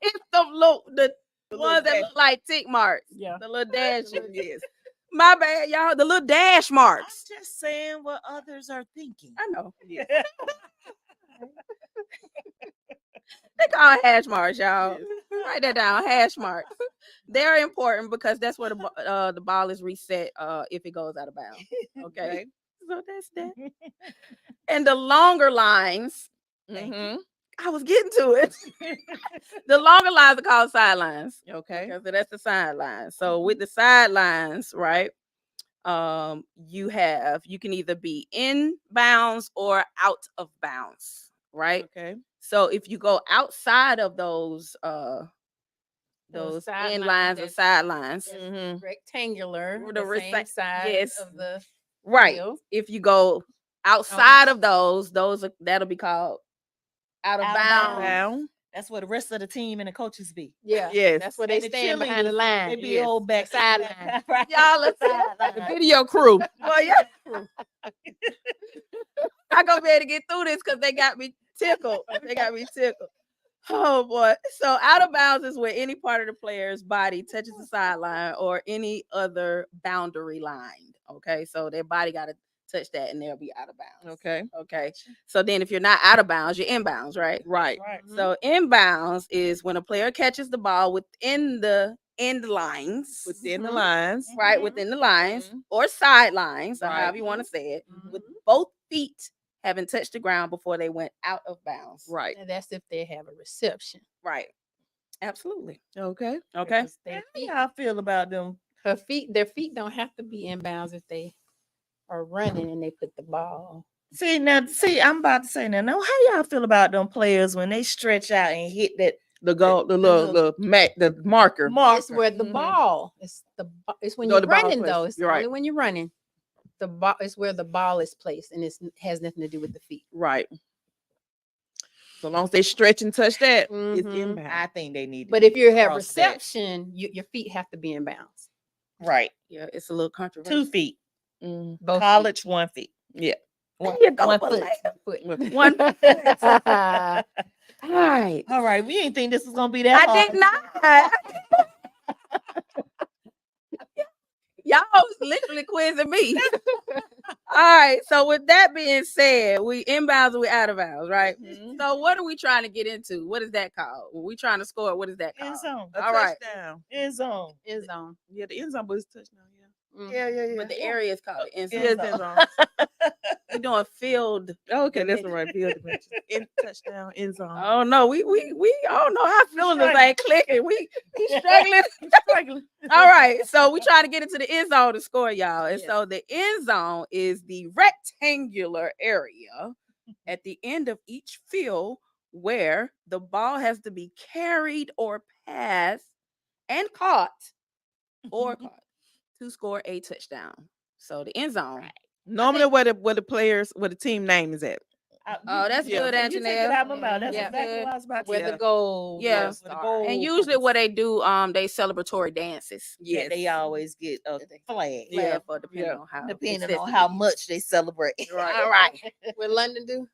Speaker 1: it's the ones that look like tick marks.
Speaker 2: Yeah.
Speaker 1: The little dashes.
Speaker 3: Yes.
Speaker 1: My bad, y'all. The little dash
Speaker 4: I'm
Speaker 1: marks.
Speaker 4: just saying what others are thinking.
Speaker 1: I know.
Speaker 3: Yes.
Speaker 1: They call it hash marks, y'all. Write that down. Hash marks. They're important because that's where the ball is reset if it goes out of bounds. Okay. So that's that. And the longer lines,
Speaker 3: Mhm.
Speaker 1: I was getting to it. The longer lines are called sidelines.
Speaker 3: Okay.
Speaker 1: Okay, so that's the sidelines. So with the sidelines, right? You can either be in bounds or out of bounds, right?
Speaker 3: Okay.
Speaker 1: So if you go outside of those
Speaker 2: Those
Speaker 1: end
Speaker 2: sidelines
Speaker 1: lines or
Speaker 2: that's-
Speaker 1: sidelines,
Speaker 3: Mhm.
Speaker 2: Rectangular.
Speaker 1: Or
Speaker 2: The
Speaker 1: the
Speaker 2: same
Speaker 1: recta-
Speaker 2: side
Speaker 1: yes.
Speaker 2: of the
Speaker 1: right?
Speaker 2: field.
Speaker 1: If you go outside of those that'll be called out of
Speaker 4: Out of
Speaker 1: bounds.
Speaker 3: Down.
Speaker 4: That's where the rest of the team and the coaches be.
Speaker 2: Yeah.
Speaker 3: Yes.
Speaker 2: That's where they
Speaker 4: And the
Speaker 2: stand behind the
Speaker 4: cheerleaders,
Speaker 2: line.
Speaker 4: They be
Speaker 3: Yes.
Speaker 4: old back
Speaker 2: sideline.
Speaker 4: right.
Speaker 1: Y'all
Speaker 4: The
Speaker 1: listen.
Speaker 3: The
Speaker 4: sideline.
Speaker 3: video crew.
Speaker 1: Well, yeah. I gonna be able to get through this because they got me tickled. Oh boy. So out of bounds is where any part of the player's body touches the sideline or any other boundary line. Okay. So their body gotta touch that and they'll be out of bounds.
Speaker 3: Okay.
Speaker 1: Okay. So then if you're not out of bounds, you're in bounds, right?
Speaker 3: Right.
Speaker 4: Right.
Speaker 1: So inbounds is when a player catches the ball within the end lines,
Speaker 3: Within the lines.
Speaker 1: right?
Speaker 4: Mhm.
Speaker 1: Within the lines
Speaker 3: Mhm.
Speaker 1: or sidelines, or
Speaker 3: Right.
Speaker 1: however you want to say it,
Speaker 2: Mhm.
Speaker 1: with both feet having touched the ground before they went out of bounds.
Speaker 3: Right.
Speaker 2: And that's if they have a reception.
Speaker 1: Right. Absolutely.
Speaker 3: Okay.
Speaker 1: Okay.
Speaker 2: Because their
Speaker 4: How
Speaker 2: feet,
Speaker 4: y'all feel about them?
Speaker 2: their feet don't have to be inbounds if they are running and they put the ball.
Speaker 4: I'm about to say now, how y'all feel about them players when they stretch out and hit that
Speaker 3: The goal, the
Speaker 4: little-
Speaker 3: the marker.
Speaker 4: marker?
Speaker 2: It's where the
Speaker 3: Mhm.
Speaker 2: ball. It's when
Speaker 3: Go
Speaker 2: you're
Speaker 3: to ball
Speaker 2: running
Speaker 3: place.
Speaker 2: though. It's
Speaker 3: You're right.
Speaker 2: only when you're running. The ball is where the ball is placed, and it has nothing to do with the feet.
Speaker 3: Right. So long as they stretch and touch that, it's
Speaker 2: Mhm.
Speaker 3: inbound.
Speaker 4: I think they need to
Speaker 2: But
Speaker 4: be
Speaker 2: if you have
Speaker 4: across that.
Speaker 2: reception, your feet have to be in bounds.
Speaker 4: Right.
Speaker 1: Yeah, it's a little controversial.
Speaker 4: 2 feet.
Speaker 3: Mhm.
Speaker 2: Both feet.
Speaker 4: College 1 feet.
Speaker 3: Yeah.
Speaker 1: There you go,
Speaker 4: One
Speaker 1: Belay.
Speaker 2: Foot.
Speaker 1: One foot.
Speaker 2: All
Speaker 1: All right.
Speaker 4: All right, we didn't think this was gonna be that
Speaker 1: I
Speaker 4: hard.
Speaker 1: did not. Y'all was literally quizzing me. All right. So with that being said, we inbounds and we out of bounds, right?
Speaker 3: Mhm.
Speaker 1: So what are we trying to get into? What is that called? When we trying to score, what is that
Speaker 4: End
Speaker 1: called?
Speaker 4: zone.
Speaker 3: A
Speaker 1: All right.
Speaker 3: touchdown.
Speaker 4: End zone.
Speaker 2: End zone.
Speaker 3: Yeah, the end zone was touchdown. Yeah.
Speaker 2: Mm.
Speaker 4: Yeah.
Speaker 1: But the area is called end zone.
Speaker 3: Yeah,
Speaker 4: End
Speaker 3: end
Speaker 4: zone.
Speaker 3: zone.
Speaker 1: We're doing field.
Speaker 3: Okay, that's the right field dimensions. In touchdown, end zone.
Speaker 1: Oh no, we I don't know how feelings ain't clicking. We struggling. All right, so we trying to get into the end zone to score, y'all. And
Speaker 2: Yes.
Speaker 1: so the end zone is the rectangular area at the end of each field where the ball has to be carried or passed and caught to score a touchdown. So the end zone.
Speaker 3: Normally, where the team name is at.
Speaker 1: Oh, that's good,
Speaker 4: You take it
Speaker 1: Anjanelle.
Speaker 4: out my mouth. That's
Speaker 2: Yeah.
Speaker 4: exactly what I was about to
Speaker 2: Where
Speaker 4: say.
Speaker 2: the goal.
Speaker 1: Yeah.
Speaker 2: goes
Speaker 4: Where the
Speaker 2: are.
Speaker 4: goal-
Speaker 1: And usually what they do, they celebratory dances.
Speaker 4: Yeah, they always get a flag.
Speaker 3: Yeah.
Speaker 1: Flag for depending on how
Speaker 4: Depending on
Speaker 1: excessive
Speaker 4: how
Speaker 1: it is.
Speaker 4: much they celebrate.
Speaker 1: Right. All right.
Speaker 2: What London do?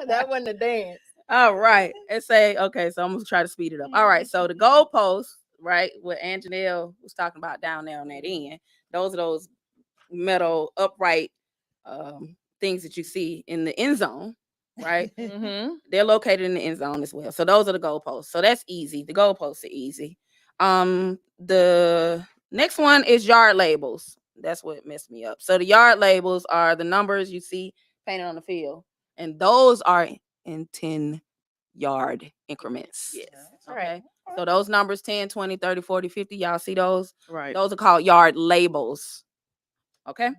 Speaker 2: That wasn't a dance.
Speaker 1: All right. And say, okay, so I'm gonna try to speed it up. All right. So the goalposts, right, what Anjanelle was talking about down there on that end, those are those metal upright things that you see in the end zone, right?
Speaker 3: Mm-hmm.
Speaker 1: They're located in the end zone as well. So those are the goalposts. So that's easy. The goalposts are easy. The next one is yard labels. That's what messed me up. So the yard labels are the numbers you see painted on the field, and those are in 10-yard increments.
Speaker 3: Yes.
Speaker 1: Okay. So those numbers 10, 20, 30, 40, 50, y'all see those?
Speaker 3: Right.
Speaker 1: Those are called yard labels. Okay.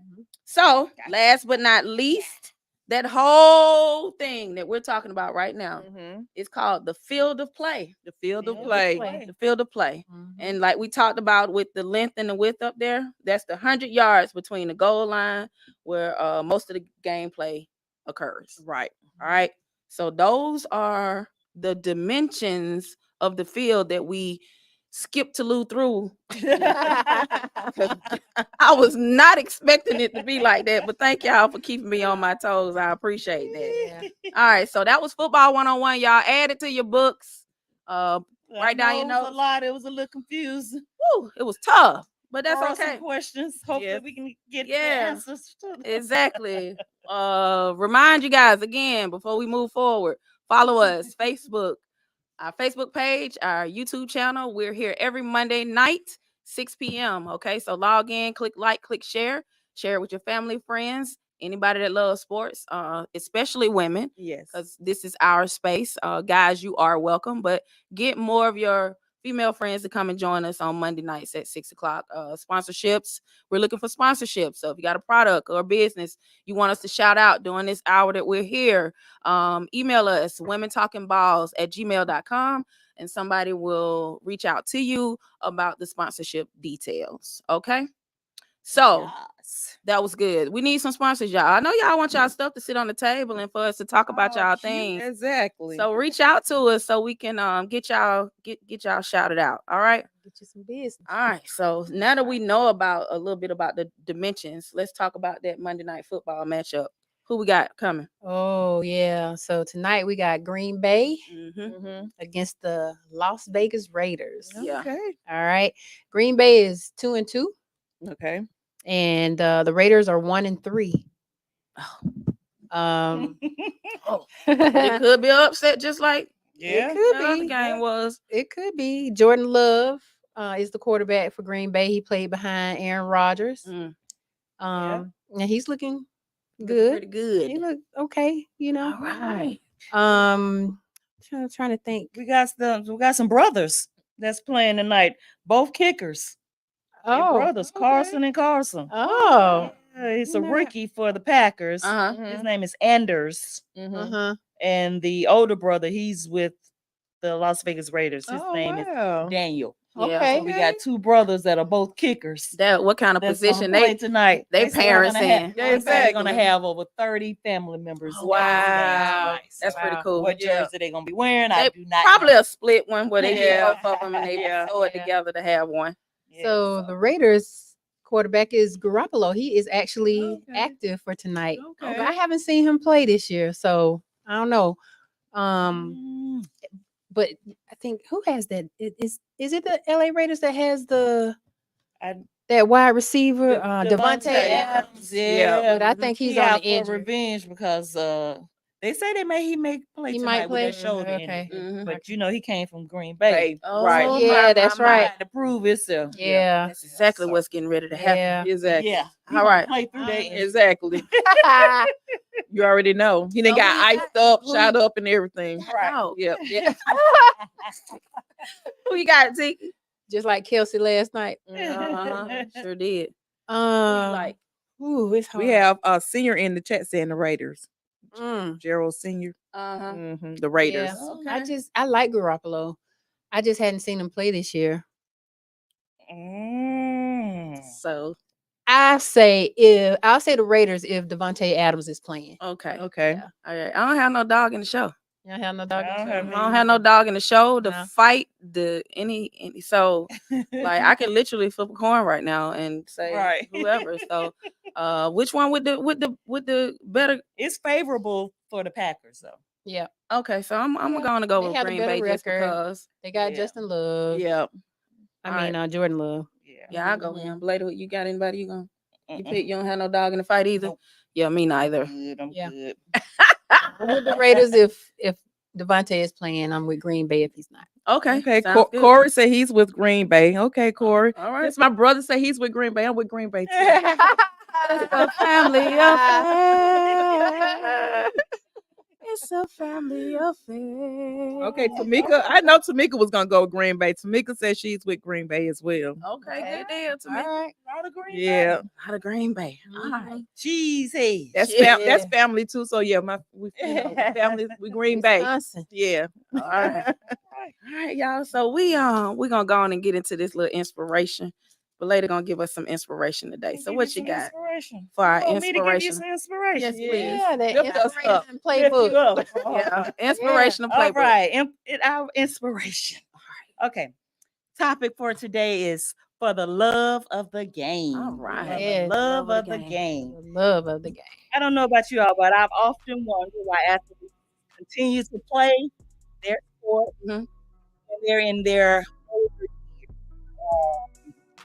Speaker 1: So, last but not least, that whole thing that we're talking about right now
Speaker 3: Mm-hmm.
Speaker 1: is called the field of play.
Speaker 3: The field of
Speaker 4: Field of
Speaker 3: play.
Speaker 4: play.
Speaker 1: The field of play.
Speaker 2: Mhm.
Speaker 1: And like we talked about with the length and the width up there, that's the 100 yards between the goal line where most of the gameplay occurs.
Speaker 3: Right.
Speaker 1: All right. So those are the dimensions of the field that we skipped to Lou through. I was not expecting it to be like that, but thank y'all for keeping me on my toes. I appreciate that.
Speaker 2: Yeah.
Speaker 1: All right, so that was football 101. Y'all add it to your books. Write down your
Speaker 4: I know it was
Speaker 1: notes.
Speaker 4: a lot. It was a little confused.
Speaker 1: Woo, it was tough, but that's
Speaker 4: Throw some
Speaker 1: okay.
Speaker 4: questions. Hopefully
Speaker 3: Yes.
Speaker 4: we can get the
Speaker 1: Yeah.
Speaker 4: answers to them.
Speaker 1: Exactly. Remind you guys again before we move forward. Follow us, Facebook, our Facebook page, our YouTube channel. We're here every Monday night, 6 p.m. Okay, so log in, click like, click share it with your family, friends, anybody that loves sports, especially women,
Speaker 3: Yes.
Speaker 1: because this is our space. Guys, you are welcome, but get more of your female friends to come and join us on Monday nights at 6 o'clock. Sponsorships, we're looking for sponsorships. So if you got a product or a business you want us to shout out during this hour that we're here, email us womentalkingballs@gmail.com, and somebody will reach out to you about the sponsorship details. Okay. So that was good. We need some sponsors, y'all. I know y'all want y'all stuff to sit on the table and for us to talk about
Speaker 4: Oh,
Speaker 1: y'all
Speaker 4: cute.
Speaker 1: things.
Speaker 3: Exactly.
Speaker 1: So reach out to us so we can get y'all shouted out. All right.
Speaker 2: Get you some business.
Speaker 1: All right. So now that we know about a little bit about the dimensions, let's talk about that Monday Night Football matchup. Who we got coming?
Speaker 2: Oh yeah. So tonight we got Green Bay
Speaker 1: Mm-hmm.
Speaker 3: Mm-hmm.
Speaker 2: against the Las Vegas Raiders.
Speaker 1: Yeah.
Speaker 3: Okay.
Speaker 2: All right. Green Bay is 2-2,
Speaker 3: Okay.
Speaker 2: and the Raiders are 1-3.
Speaker 1: It could be an upset just like
Speaker 4: Yeah.
Speaker 2: It could
Speaker 1: that other
Speaker 2: be.
Speaker 1: game was.
Speaker 2: It could be. Jordan Love is the quarterback for Green Bay. He played behind Aaron Rodgers.
Speaker 1: Mm,
Speaker 2: And he's looking
Speaker 1: looking
Speaker 2: good.
Speaker 1: pretty good.
Speaker 2: He look okay, you know.
Speaker 1: All right.
Speaker 2: Trying to think.
Speaker 4: We got some brothers that's playing tonight. Both kickers. They're
Speaker 2: Oh,
Speaker 4: brothers,
Speaker 3: okay.
Speaker 4: Carson and Carson.
Speaker 2: oh,
Speaker 4: He's a
Speaker 2: No.
Speaker 4: rookie for the Packers.
Speaker 1: Uh-huh.
Speaker 4: His name is Anders.
Speaker 3: Mm-hmm.
Speaker 2: uh-huh.
Speaker 4: And the older brother, he's with the Las Vegas Raiders. His
Speaker 3: Oh,
Speaker 4: name is
Speaker 3: wow.
Speaker 4: Daniel.
Speaker 1: Yeah.
Speaker 2: Okay.
Speaker 4: So we got two brothers that are both kickers.
Speaker 1: That what kind of
Speaker 4: That's gonna
Speaker 1: position
Speaker 4: play
Speaker 1: they
Speaker 4: tonight.
Speaker 1: they
Speaker 4: say they're
Speaker 1: parents
Speaker 4: gonna
Speaker 1: in.
Speaker 4: have-
Speaker 3: Yeah,
Speaker 4: they say They're gonna
Speaker 3: exactly.
Speaker 4: have over 30 family members.
Speaker 1: Oh,
Speaker 4: at this
Speaker 1: wow.
Speaker 4: game.
Speaker 1: That's pretty
Speaker 2: Wow.
Speaker 1: cool.
Speaker 4: What
Speaker 3: Yeah.
Speaker 4: jersey they gonna be wearing?
Speaker 1: They
Speaker 4: I do not
Speaker 1: Probably
Speaker 4: know.
Speaker 1: a split one where they
Speaker 3: Yeah.
Speaker 1: get both of them and they
Speaker 3: Yeah.
Speaker 1: sew it
Speaker 2: Yeah.
Speaker 1: together to have one.
Speaker 4: Yeah,
Speaker 2: So the Raiders quarterback is Garoppolo. He is actually
Speaker 3: Okay.
Speaker 2: active for tonight.
Speaker 3: Okay.
Speaker 2: But I haven't seen him play this year, so I don't know.
Speaker 4: Mm,
Speaker 2: But I think who has that? Is it the LA Raiders that has
Speaker 4: I-
Speaker 2: that wide receiver, Devontae
Speaker 4: Devontae
Speaker 2: Adams?
Speaker 4: Adams, yeah.
Speaker 2: But I think he's
Speaker 4: He
Speaker 2: on
Speaker 4: out
Speaker 2: the
Speaker 4: for
Speaker 2: injury.
Speaker 4: revenge because they say he may play
Speaker 2: He
Speaker 4: tonight
Speaker 2: might
Speaker 4: with
Speaker 2: play.
Speaker 4: that shoulder
Speaker 2: Okay.
Speaker 4: injury.
Speaker 1: Mhm.
Speaker 4: But you know he came from Green Bay.
Speaker 3: Hey,
Speaker 1: Oh,
Speaker 3: right.
Speaker 2: Yeah, that's right.
Speaker 4: Got to prove itself.
Speaker 2: Yeah.
Speaker 1: That's exactly
Speaker 4: So-
Speaker 1: what's getting ready to happen.
Speaker 2: Yeah.
Speaker 3: Exactly.
Speaker 4: Yeah. He
Speaker 1: All
Speaker 4: gonna
Speaker 1: right.
Speaker 4: Play through that. injury.
Speaker 3: Exactly. You already know. He done
Speaker 1: So
Speaker 3: got
Speaker 1: who you
Speaker 3: iced up,
Speaker 1: Who
Speaker 3: shot
Speaker 1: you-
Speaker 3: up, and everything.
Speaker 1: Right.
Speaker 3: Yep. Yeah.
Speaker 1: Who you got, Tiki?
Speaker 2: Just like Kelsey last night.
Speaker 1: Uh-huh. Sure did. Who you
Speaker 2: Like,
Speaker 1: like?
Speaker 2: ooh, it's hard.
Speaker 3: We have a senior in the chat saying the Raiders.
Speaker 1: Mm.
Speaker 3: Gerald Senior.
Speaker 1: Uh-huh.
Speaker 3: The Raiders.
Speaker 2: Yeah.
Speaker 1: Okay.
Speaker 2: I like Garoppolo. I just hadn't seen him play this year.
Speaker 4: Mm.
Speaker 1: So
Speaker 2: I'll say the Raiders if Devontae Adams is playing.
Speaker 1: okay.
Speaker 3: Okay.
Speaker 2: Yeah.
Speaker 1: All right. I don't have no dog in the show.
Speaker 2: You don't have no dog. in
Speaker 4: I don't
Speaker 2: the
Speaker 4: have
Speaker 2: show?
Speaker 1: I don't have no dog in the show. The
Speaker 2: No.
Speaker 1: fight, any so like I can literally flip a coin right now and say
Speaker 4: Right.
Speaker 1: whoever. So which one with the better?
Speaker 4: It's favorable for the Packers though.
Speaker 2: Yeah,
Speaker 1: Okay, so I'm
Speaker 2: Yeah,
Speaker 1: gonna go
Speaker 2: they
Speaker 1: with
Speaker 2: had a
Speaker 1: Green
Speaker 2: better
Speaker 1: Bay just
Speaker 2: record.
Speaker 1: because.
Speaker 2: they got
Speaker 4: Yeah.
Speaker 2: Justin Love.
Speaker 3: Yeah.
Speaker 2: Jordan Love.
Speaker 1: Yeah, I go with
Speaker 2: Mhm.
Speaker 1: him. Blade, you got anybody you
Speaker 4: Mm-mm.
Speaker 1: pick? You don't have no dog in the fight either.
Speaker 4: Nope.
Speaker 1: Yeah, me neither.
Speaker 4: I'm
Speaker 2: Yeah.
Speaker 4: good.
Speaker 2: I'm with the Raiders if Devontae is playing. I'm with Green Bay if he's not.
Speaker 1: Okay,
Speaker 3: Okay,
Speaker 1: sounds good.
Speaker 3: Corey said he's with Green Bay. Okay, Corey.
Speaker 1: All right.
Speaker 3: Yes, my brother said he's with Green Bay. I'm with Green Bay too.
Speaker 1: It's a family affair. It's a family affair.
Speaker 3: Okay, Tamika. I know Tamika was gonna go with Green Bay. Tamika said she's with Green Bay as well.
Speaker 1: Okay, good deal to me.
Speaker 2: All right.
Speaker 4: Out of Green
Speaker 3: Yeah,
Speaker 1: Out of Green Bay. All
Speaker 2: Mhm.
Speaker 1: right.
Speaker 4: Cheese head.
Speaker 3: that's
Speaker 2: Yeah.
Speaker 3: that's family too. So yeah, we family with Green Bay.
Speaker 2: Wisconsin.
Speaker 3: Yeah.
Speaker 1: All right. All right, y'all. So we gonna go on and get into this little inspiration. But later gonna give us some inspiration today. So what you got for our
Speaker 4: You want me to give you
Speaker 1: inspiration?
Speaker 4: some inspiration?
Speaker 1: Yes, please.
Speaker 2: Yeah, that
Speaker 3: Lift us up.
Speaker 2: inspiration
Speaker 4: Lift
Speaker 2: playbook.
Speaker 4: you up.
Speaker 1: Yeah, inspirational
Speaker 4: All
Speaker 1: playbook.
Speaker 4: right. Our inspiration. Okay. Topic for today is for the love of the game.
Speaker 1: All right.
Speaker 4: For the
Speaker 2: Yes,
Speaker 4: love of the game.
Speaker 2: The love of the game.
Speaker 4: I don't know about you all, but I've often wondered why athletes continue to play their sport
Speaker 1: Mhm.
Speaker 4: and they're in their older years.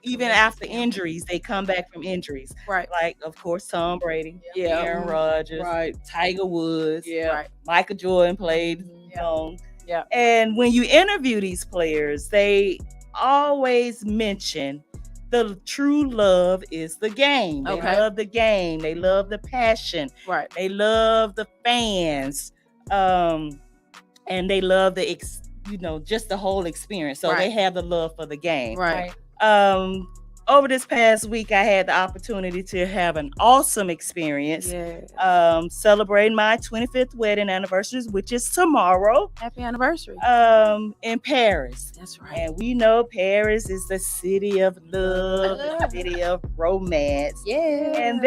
Speaker 4: Even after injuries, they come back from injuries.
Speaker 1: Right.
Speaker 4: Like, of course, Tom Brady,
Speaker 3: Yeah.
Speaker 4: Aaron Rodgers,
Speaker 3: Right.
Speaker 4: Tiger Woods,
Speaker 3: Yeah.
Speaker 1: Right.
Speaker 4: Michael Jordan played.
Speaker 2: Yeah. Yeah.
Speaker 4: And when you interview these players, they always mention the true love is the game. They
Speaker 1: Okay.
Speaker 4: love the game. They love the passion.
Speaker 1: Right.
Speaker 4: They love the fans. And they love the just the whole experience. So they
Speaker 1: Right.
Speaker 4: have the love for the game.
Speaker 1: Right.
Speaker 4: Over this past week, I had the opportunity to have an awesome experience
Speaker 1: Yeah.
Speaker 4: celebrating my 25th wedding anniversary, which is tomorrow,
Speaker 1: Happy anniversary.
Speaker 4: in Paris.
Speaker 1: That's right.
Speaker 4: And we know Paris is the city of love, the city of romance.
Speaker 1: Yeah.
Speaker 4: And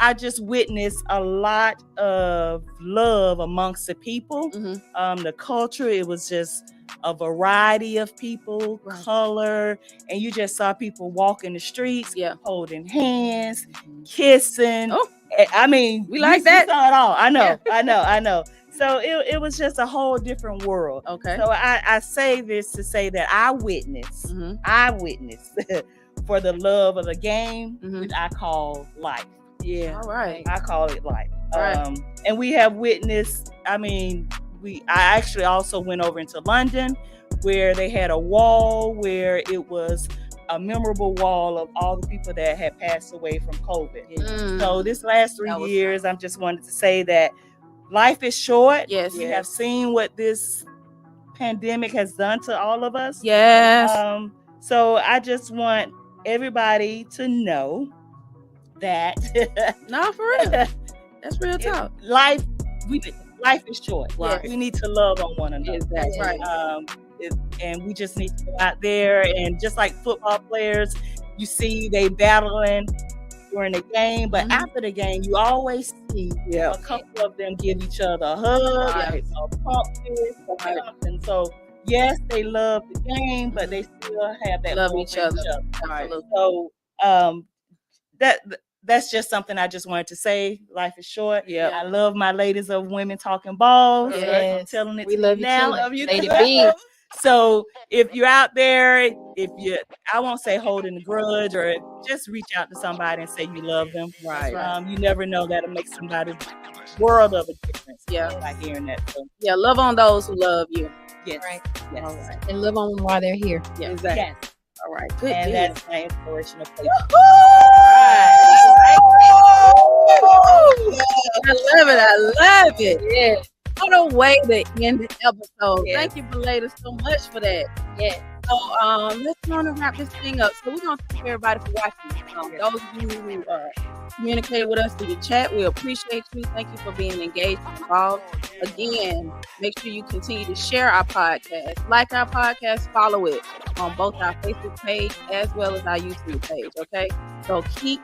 Speaker 4: I just witnessed a lot of love amongst the people.
Speaker 1: Mhm.
Speaker 4: The culture, it was just a variety of people,
Speaker 1: Right.
Speaker 4: color, and you just saw people walking the streets,
Speaker 1: Yeah.
Speaker 4: holding hands, kissing.
Speaker 1: Oh.
Speaker 4: I mean,
Speaker 1: We like
Speaker 4: you
Speaker 1: that.
Speaker 4: saw it all. I know,
Speaker 1: Yeah.
Speaker 4: I know. So it was just a whole different world.
Speaker 1: Okay.
Speaker 4: So I say this to say that I witnessed for the love of the game,
Speaker 1: Mhm.
Speaker 4: which I call life.
Speaker 3: Yeah.
Speaker 1: All right.
Speaker 4: I call it life.
Speaker 1: Right.
Speaker 4: And we have witnessed, I actually also went over into London where they had a wall where it was a memorable wall of all the people that had passed away from COVID.
Speaker 1: Mm.
Speaker 4: So this last 3
Speaker 1: That was
Speaker 4: years, I'm just wanted to say that life is short.
Speaker 1: Yes.
Speaker 4: We have seen what this pandemic has done to all of us.
Speaker 1: Yes.
Speaker 4: So I just want everybody to know that
Speaker 1: No, for real. That's real talk.
Speaker 4: life is short.
Speaker 1: Yes.
Speaker 4: We need to love on one another.
Speaker 1: Exactly. Right.
Speaker 4: And we just need to go out there, and just like football players, you see they battling during the game, but
Speaker 1: Mhm.
Speaker 4: after the game, you always see
Speaker 3: Yeah.
Speaker 4: a couple of them give each other a hug,
Speaker 1: Right.
Speaker 4: a pump fist, or
Speaker 1: Right.
Speaker 4: something. So yes, they love the game, but they still have that
Speaker 1: Love
Speaker 4: love
Speaker 1: each
Speaker 4: for
Speaker 1: other.
Speaker 3: Right.
Speaker 1: Absolutely.
Speaker 4: So that's just something I just wanted to say. Life is short.
Speaker 3: Yeah.
Speaker 4: I love my ladies of Women Talking Balls. I'm
Speaker 2: Yes.
Speaker 4: telling it
Speaker 2: We
Speaker 4: to
Speaker 2: love
Speaker 4: you
Speaker 2: you
Speaker 4: now.
Speaker 2: too.
Speaker 3: Love you
Speaker 2: Lady
Speaker 3: too.
Speaker 2: B.
Speaker 4: So if you're out there, I won't say holding a grudge, or just reach out to somebody and say you love them.
Speaker 3: Right.
Speaker 4: You never know, that'll make somebody's world of a difference.
Speaker 1: Yeah.
Speaker 4: By hearing that. So
Speaker 1: Yeah. Love on those who love you.
Speaker 4: yes.
Speaker 2: Right.
Speaker 4: Yes.
Speaker 1: All right.
Speaker 2: And live on while they're here.
Speaker 1: Yeah.
Speaker 3: Exactly.
Speaker 4: Yes.
Speaker 1: All right. Good
Speaker 4: And
Speaker 1: deal.
Speaker 4: that's my inspirational place.
Speaker 1: I love it. I love it.
Speaker 2: Yeah.
Speaker 1: What a way to end the episode.
Speaker 2: Yeah.
Speaker 1: Thank you, Belada, so much for that.
Speaker 2: Yeah.
Speaker 1: So let's go on and wrap this thing up. So we're gonna thank everybody for watching. Those of you who communicate with us through the chat, we appreciate you. Thank you for being engaged and involved. Again, make sure you continue to share our podcast, like our podcast, follow it on both our Facebook page as well as our YouTube page. Okay, so keep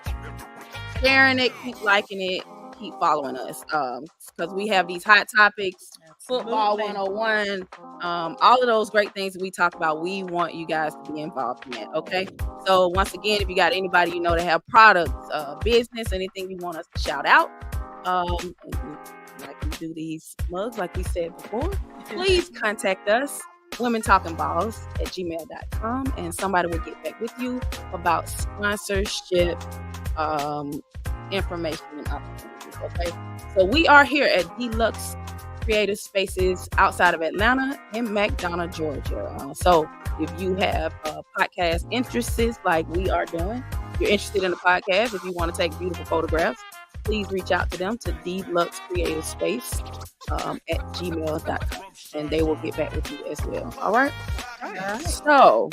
Speaker 1: sharing it, keep liking it, keep following us, because we have these hot topics, football 101, all of those great things that we talk about. We want you guys to be involved in that. Okay, so once again, if you got anybody you know that have products, business, anything you want us to shout out, like we do these mugs, like we said before, please contact us, womentalkingballs@gmail.com, and somebody will get back with you about sponsorship information and opportunities. Okay, so we are here at Deluxe Creative Spaces outside of Atlanta in McDonough, Georgia. So if you have podcast interests like we are doing, you're interested in a podcast, if you want to take beautiful photographs, please reach out to them to Deluxe Creative Space at gmail.com, and they will get back with you as well. All right. So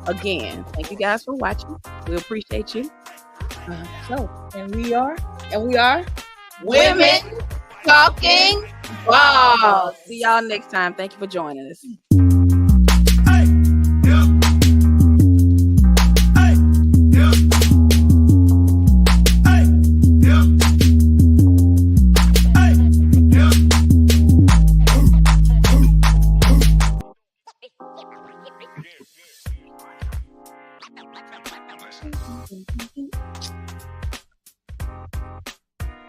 Speaker 1: again, thank you guys for watching. We appreciate you.
Speaker 3: And we are
Speaker 1: Women Talking Balls. See y'all next time. Thank you for joining us.